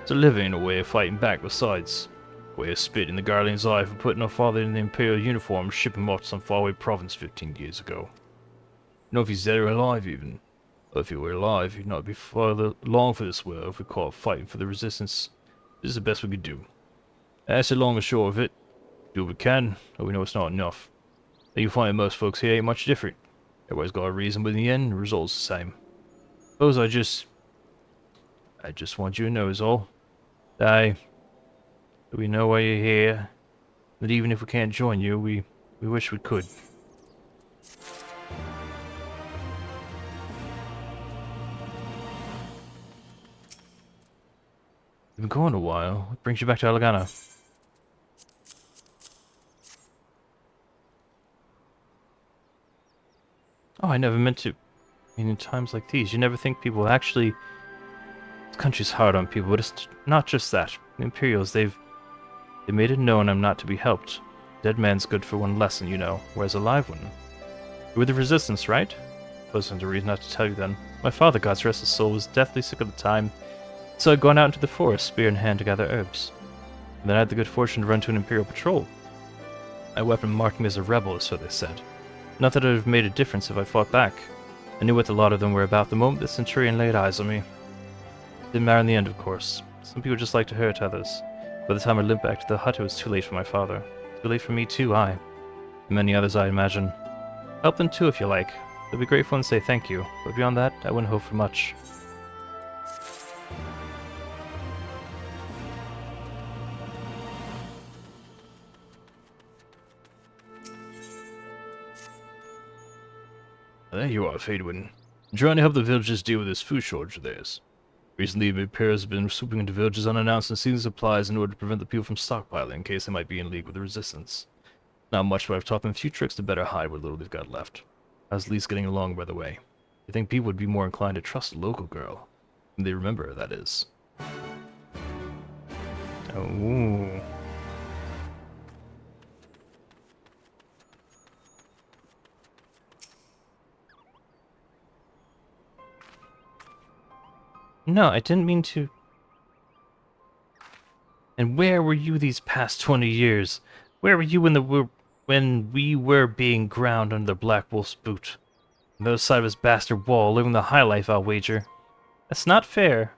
It's a living and a way of fighting back besides. A way of spitting the Guardian's eye for putting our father in the Imperial uniform and shipping him off to some faraway province 15 years ago. You know if he's dead or alive even. Well, if he were alive, he'd not be further long for this world if we caught fighting for the resistance. This is the best we could do. That's the long and short of it. Do what we can, but we know it's not enough. And you find most folks here ain't much different. Everybody's got a reason, but in the end, the result's the same. Suppose I just want you to know is all. That we know why you're here. That even if we can't join you, we wish we could. You've been gone a while. What brings you back to Allegania? Oh, I never meant to. I mean, in times like these, you never think people actually... This country's hard on people, but it's not just that. The Imperials, they made it known I'm not to be helped. Dead man's good for one lesson, you know, whereas a live one. You were the Resistance, right? Wasn't a reason not to tell you then. My father, God's rest his soul, was deathly sick at the time. So I'd gone out into the forest, spear in hand, to gather herbs. And then I had the good fortune to run to an Imperial patrol. My weapon marked me as a rebel, so they said. Not that it would have made a difference if I fought back. I knew what a lot of them were about the moment the Centurion laid eyes on me. Didn't matter in the end, of course. Some people just like to hurt others. By the time I limped back to the hut, it was too late for my father. Too late for me too, and many others, I imagine. Help them too, if you like. They'll be grateful and say thank you, but beyond that, I wouldn't hope for much. There you are, Fadewin. I'm trying to help the villagers deal with this food shortage of theirs. Recently, the Imperials have been swooping into villages unannounced and stealing supplies in order to prevent the people from stockpiling in case they might be in league with the Resistance. Not much, but I've taught them a few tricks to better hide what little they've got left. How's Lyse getting along, by the way? You think people would be more inclined to trust a local girl? And they remember her, that is. Oh. No, I didn't mean to. And where were you these past 20 years? Where were you when we were being ground under the Black Wolf's boot? On the other side of his bastard wall, living the high life, I'll wager. That's not fair.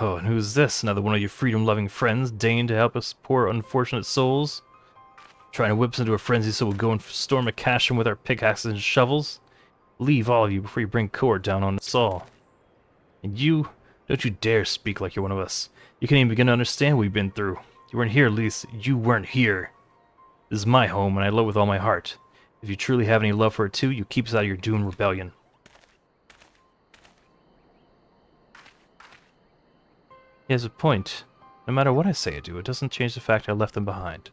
Oh, and who's this? Another one of your freedom-loving friends, deigned to help us poor unfortunate souls? Trying to whip us into a frenzy so we'll go and storm a cache with our pickaxes and shovels? Leave, all of you, before you bring Qiqirn down on us all. And you, don't you dare speak like you're one of us. You can't even begin to understand what we've been through. You weren't here, Lyse. You weren't here. This is my home, and I love it with all my heart. If you truly have any love for it too, you keep us out of your doomed rebellion. He has a point. No matter what I say or do, it doesn't change the fact I left them behind.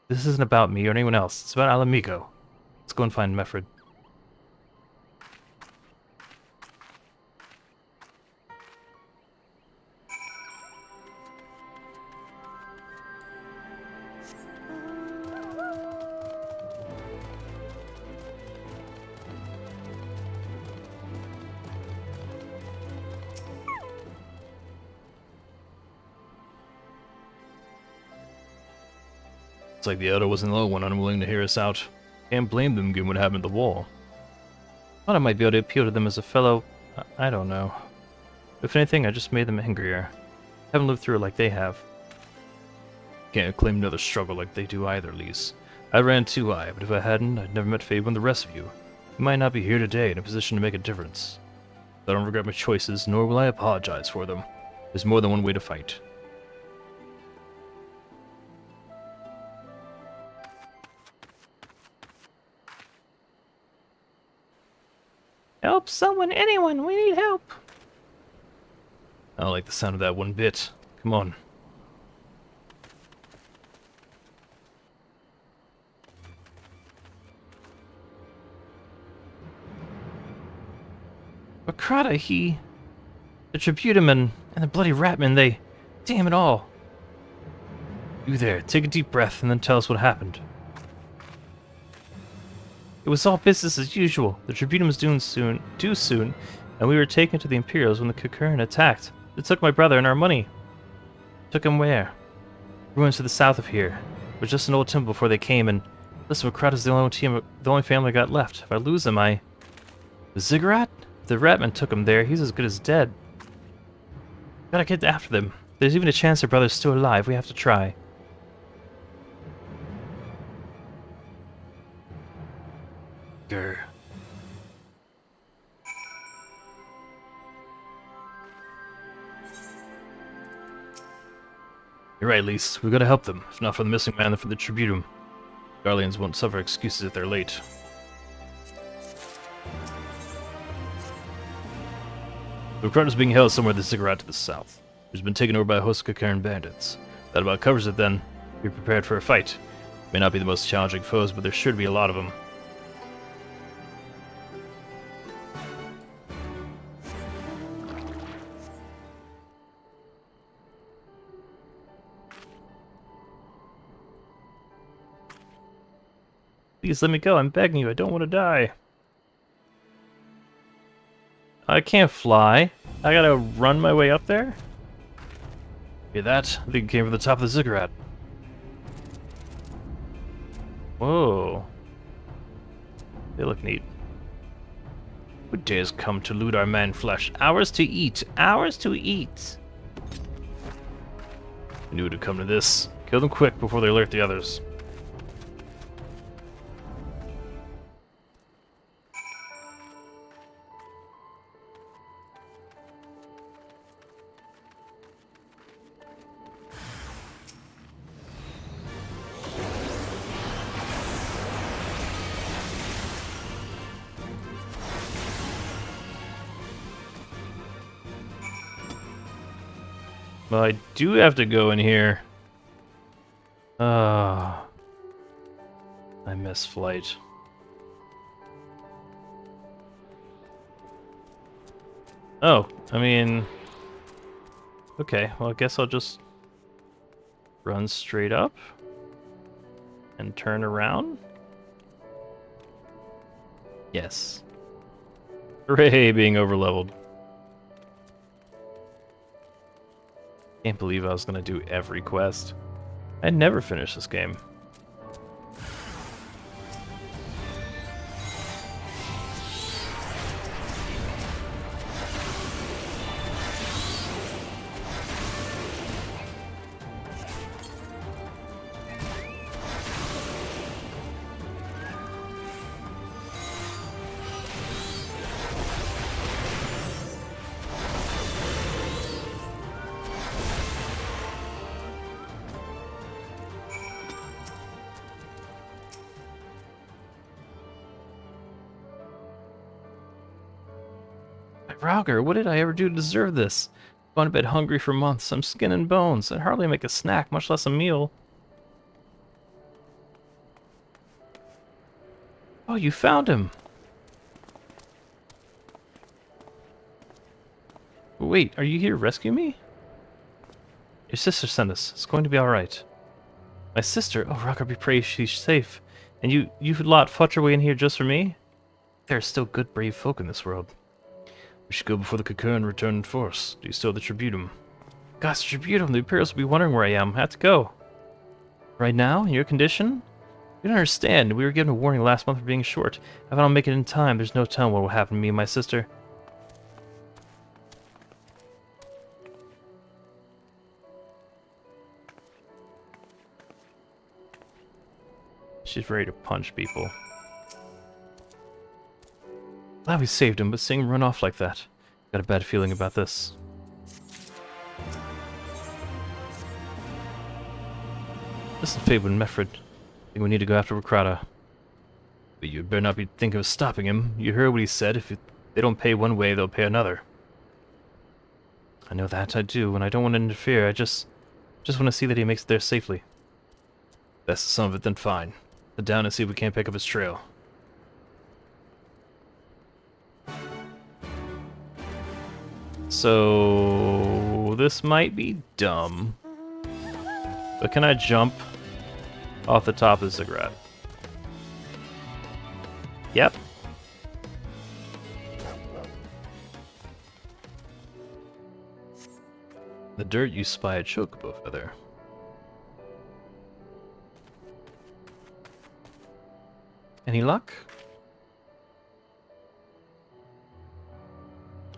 This isn't about me or anyone else. It's about Ala Mhigo. Let's go and find Meffred. It's like the elder wasn't the only one unwilling to hear us out. Can't blame them given what happened at the wall. Thought I might be able to appeal to them as a fellow... I don't know. If anything, I just made them angrier. Haven't lived through it like they have. Can't claim another struggle like they do either, Lyse. I ran too high, but if I hadn't, I'd never met Ffxiv and the rest of you. You might not be here today in a position to make a difference. I don't regret my choices, nor will I apologize for them. There's more than one way to fight. Help someone, anyone, we need help. I don't like the sound of that one bit. Come on. But Krata, the Tributeman and the bloody Ratman, they... Damn it all. You there, take a deep breath and then tell us what happened. It was all business as usual. The Tributum was due soon, and we were taken to the Imperials when the Qiqirn attacked. They took my brother and our money. Took him where? Ruins to the south of here. It was just an old temple before they came, and listen, Krata's the only family I got left. If I lose him, The Ziggurat? If the Ratman took him there, he's as good as dead. Gotta get after them. There's even a chance their brother's still alive. We have to try. Grr. You're right, Lyse. We've got to help them. If not for the missing man, then for the Tributum. Guardians won't suffer excuses if they're late. The crowd is being held somewhere at the Ziggurat to the south. It's been taken over by a host of Qiqirn bandits. That about covers it then. Be prepared for a fight. May not be the most challenging foes, but there's sure to be a lot of them. Please let me go. I'm begging you. I don't want to die. I can't fly. I gotta run my way up there? Hear that? I think it came from the top of the Ziggurat. Whoa. They look neat. Who dares come to loot our man-flesh? Ours to eat. Ours to eat. I knew it would come to this. Kill them quick before they alert the others. Well, I do have to go in here. Ah, I miss flight. Oh, I mean... Okay, well I guess I'll just run straight up and turn around. Yes. Hooray, being overleveled. Can't believe I was gonna do every quest. I'd never finish this game. Rauger, what did I ever do to deserve this? I've gone to bed hungry for months. I'm skin and bones. I'd hardly make a snack, much less a meal. Oh, you found him. Wait, are you here to rescue me? Your sister sent us. It's going to be alright. My sister? Oh, Rauger, be praised she's safe. And you lot fought your way in here just for me? There are still good, brave folk in this world. We should go before the Qiqirn return in force. Do you still have the tributum? Gosh, tributum! The Imperials will be wondering where I am. I have to go. Right now? In your condition? You don't understand. We were given a warning last month for being short. If I don't make it in time, there's no telling what will happen to me and my sister. She's ready to punch people. Glad we saved him, but seeing him run off like that. Got a bad feeling about this. Listen, Ffxiv and Mefred. I think we need to go after Wakrata. But you'd better not be thinking of stopping him. You heard what he said. If they don't pay one way, they'll pay another. I know that, I do, and I don't want to interfere. I just want to see that he makes it there safely. That's the sum of it, then fine. Head down and see if we can't pick up his trail. So this might be dumb, but can I jump off the top of the ziggurat? Yep. The dirt you spy a chocobo feather. Any luck?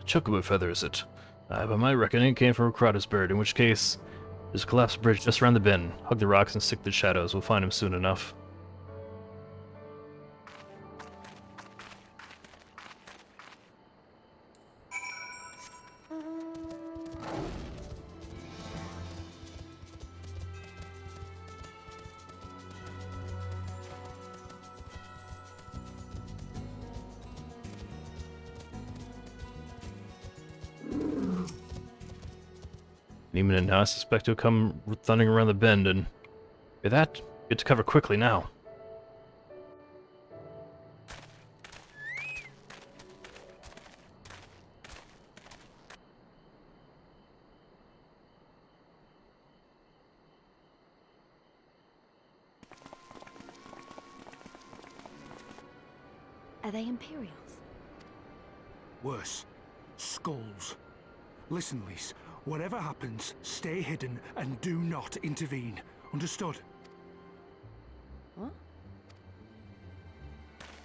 Chocobo feather, is it? By my reckoning, it came from Wakrata's bird, in which case, there's a collapsed bridge just around the bend. Hug the rocks and stick to the shadows. We'll find him soon enough. Any minute now, I suspect he'll come thundering around the bend, and hear that? Get to cover quickly now. Are they Imperials? Worse. Skulls. Listen, Lyse. Whatever happens, stay hidden and do not intervene. Understood? What?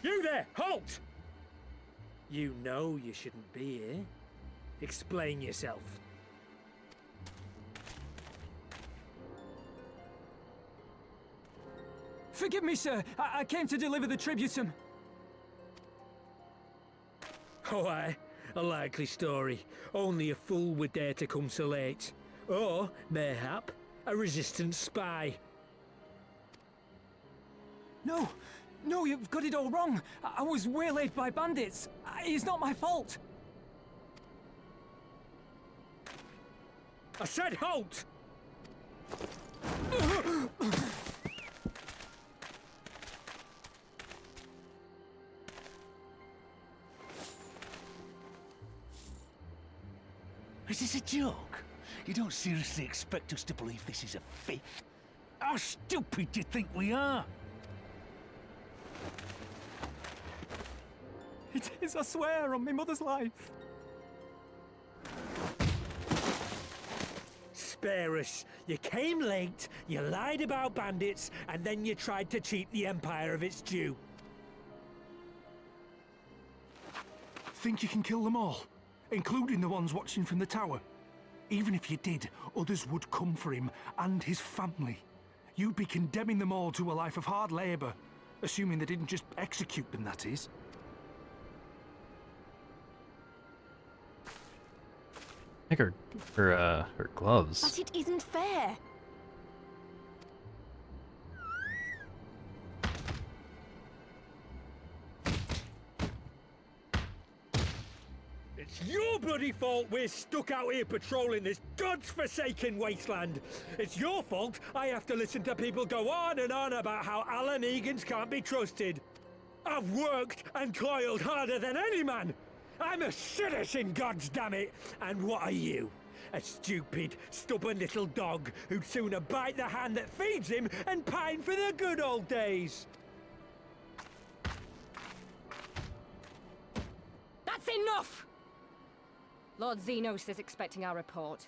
You there! Halt! You know you shouldn't be here. Explain yourself. Forgive me, sir. I came to deliver the tributum. Oh, aye. A likely story. Only a fool would dare to come so late. Or, mayhap, a resistance spy. No! No, you've got it all wrong. I was waylaid by bandits. It's not my fault. I said halt! Is this a joke? You don't seriously expect us to believe this is a fifth? How stupid do you think we are? It is, I swear, on my mother's life. Spare us. You came late, you lied about bandits, and then you tried to cheat the Empire of its due. Think you can kill them all? Including the ones watching from the tower? Even if you did, others would come for him and his family. You'd be condemning them all to a life of hard labor, assuming they didn't just execute them, that is. I think her gloves. But it isn't fair. It's your bloody fault we're stuck out here patrolling this god's-forsaken wasteland. It's your fault I have to listen to people go on and on about how Alamegans can't be trusted. I've worked and toiled harder than any man. I'm a citizen, goddammit! And what are you? A stupid, stubborn little dog who'd sooner bite the hand that feeds him and pine for the good old days. That's enough! Lord Xenos is expecting our report.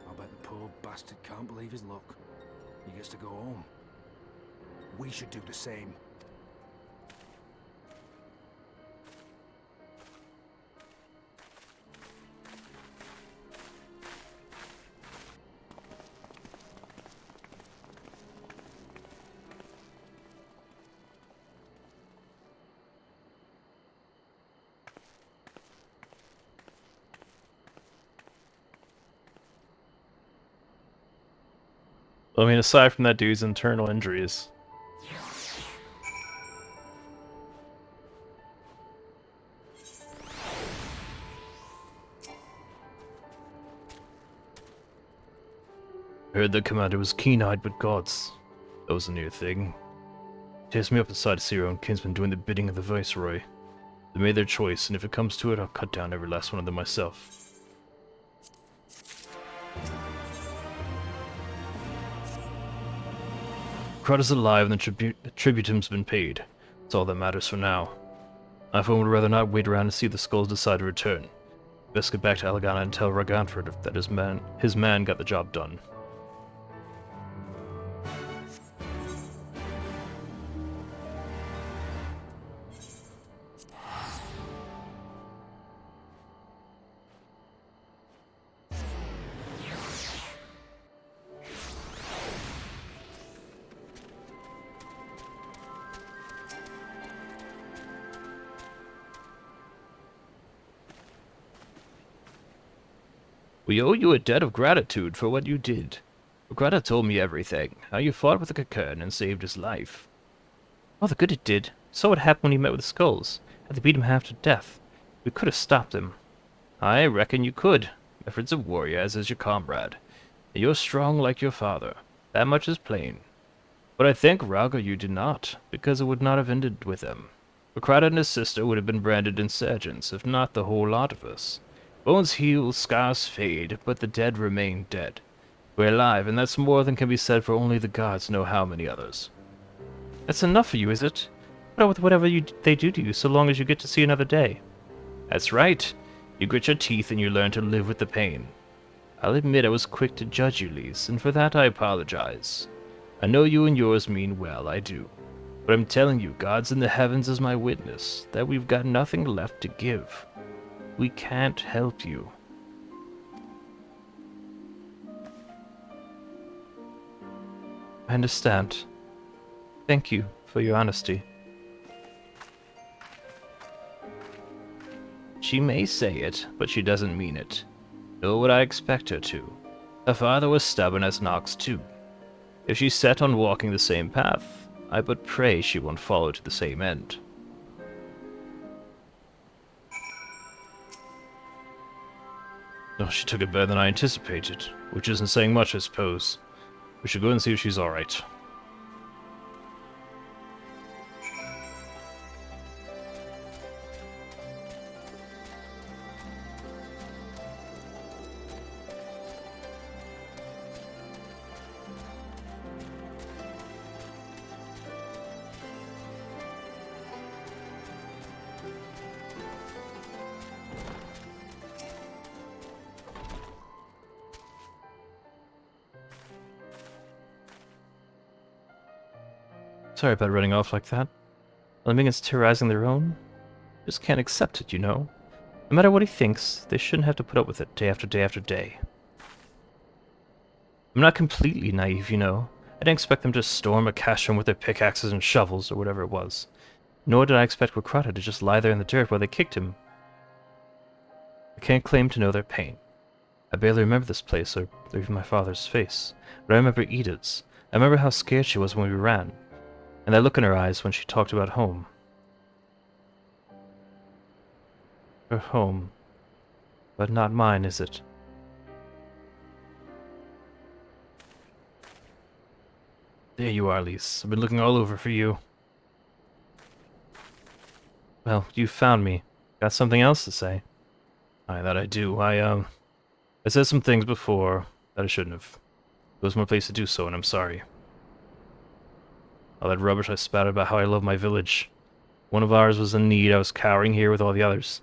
I bet the poor bastard can't believe his luck. He gets to go home. We should do the same. I mean, aside from that dude's internal injuries. I heard the commander was keen-eyed but gods. That was a new thing. It tears me up inside to see your own kinsmen doing the bidding of the Viceroy. They made their choice, and if it comes to it, I'll cut down every last one of them myself. Crowd is alive and the tributum's been paid. That's all that matters for now. I for one would rather not wait around to see the skulls decide to return. Best get back to Elegana and tell Raganford that his man got the job done. We owe you a debt of gratitude for what you did. Greta told me everything, how you fought with the Qiqirn and saved his life. All the good it did. You saw what happened when he met with the skulls. Had to beat him half to death. We could have stopped him. I reckon you could. Meffred's a warrior, as is your comrade. And you're strong like your father. That much is plain. But I think, Raga, you did not, because it would not have ended with him. Greta and his sister would have been branded insurgents, if not the whole lot of us. Bones heal, scars fade, but the dead remain dead. We're alive, and that's more than can be said for only the gods know how many others. That's enough for you, is it? Put up with whatever they do to you, so long as you get to see another day. That's right. You grit your teeth and you learn to live with the pain. I'll admit I was quick to judge you, Lyse, and for that I apologize. I know you and yours mean well, I do. But I'm telling you, God's in the heavens is my witness, that we've got nothing left to give. We can't help you. I understand. Thank you for your honesty. She may say it, but she doesn't mean it. Nor would I expect her to. Her father was stubborn as an ox too. If she's set on walking the same path, I but pray she won't follow to the same end. Oh, she took it better than I anticipated, which isn't saying much, I suppose. We should go and see if she's alright. Sorry about running off like that. Alamigans terrorizing their own? Just can't accept it, you know. No matter what he thinks, they shouldn't have to put up with it day after day after day. I'm not completely naive, you know. I didn't expect them to storm a cache room with their pickaxes and shovels, or whatever it was. Nor did I expect Wakrata to just lie there in the dirt while they kicked him. I can't claim to know their pain. I barely remember this place, or even my father's face. But I remember Edith's. I remember how scared she was when we ran. And that look in her eyes when she talked about home. Her home. But not mine, is it? There you are, Lyse. I've been looking all over for you. Well, you found me. Got something else to say? Aye, that I do. I said some things before that I shouldn't have. There was more place to do so, and I'm sorry. All that rubbish I spouted about how I love my village. One of ours was in need, I was cowering here with all the others.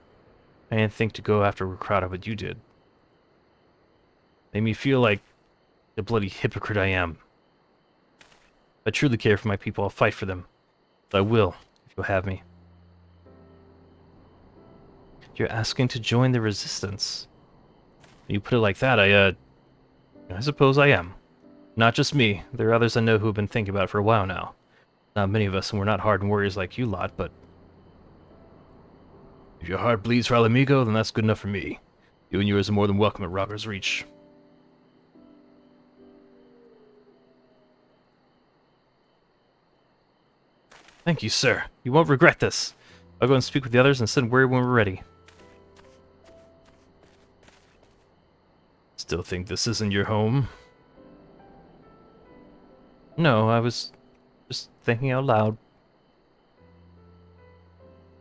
I didn't think to go after Wakrata, but you did. Made me feel like the bloody hypocrite I am. If I truly care for my people, I'll fight for them. I will, if you'll have me. You're asking to join the resistance. When you put it like that, I suppose I am. Not just me. There are others I know who have been thinking about it for a while now. Not many of us, and we're not hardened warriors like you lot, but... if your heart bleeds for Alamigo, then that's good enough for me. You and yours are more than welcome at Robber's Reach. Thank you, sir. You won't regret this. I'll go and speak with the others and send word when we're ready. Still think this isn't your home? No, I was just thinking out loud.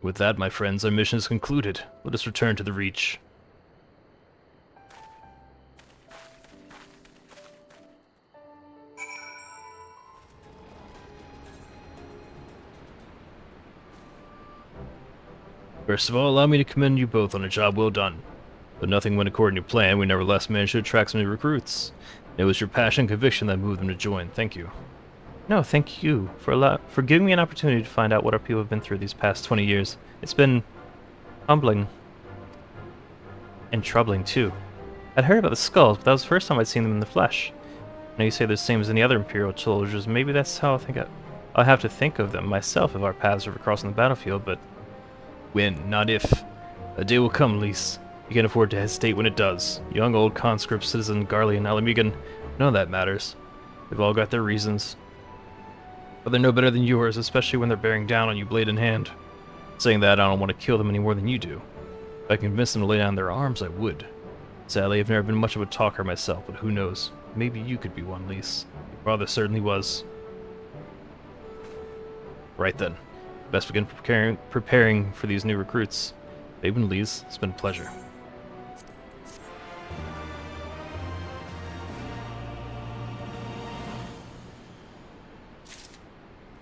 With that, my friends, our mission is concluded. Let us return to the Reach. First of all, allow me to commend you both on a job well done. Though nothing went according to plan, we nevertheless managed to attract some new recruits. It was your passion and conviction that moved them to join. Thank you. No, thank you for giving me an opportunity to find out what our people have been through these past 20 years. It's been humbling and troubling too. I'd heard about the skulls, but that was the first time I'd seen them in the flesh. Now you say they're the same as any other Imperial soldiers. Maybe that's how I'll have to think of them myself if our paths ever cross on the battlefield, but when, not if. A day will come, Lyse. You can't afford to hesitate when it does. Young, old, conscript, citizen, Garlean, Alamigan, none of that matters. They've all got their reasons. But they're no better than yours, especially when they're bearing down on you blade in hand. Saying that, I don't want to kill them any more than you do. If I convinced them to lay down their arms, I would. Sadly, I've never been much of a talker myself, but who knows? Maybe you could be one, Lyse. Your father certainly was. Right then. Best begin preparing for these new recruits. Babe and Lyse, it's been a pleasure.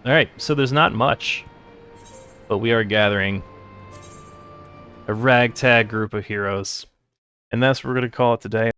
Alright, so there's not much, but we are gathering a ragtag group of heroes, and that's what we're going to call it today.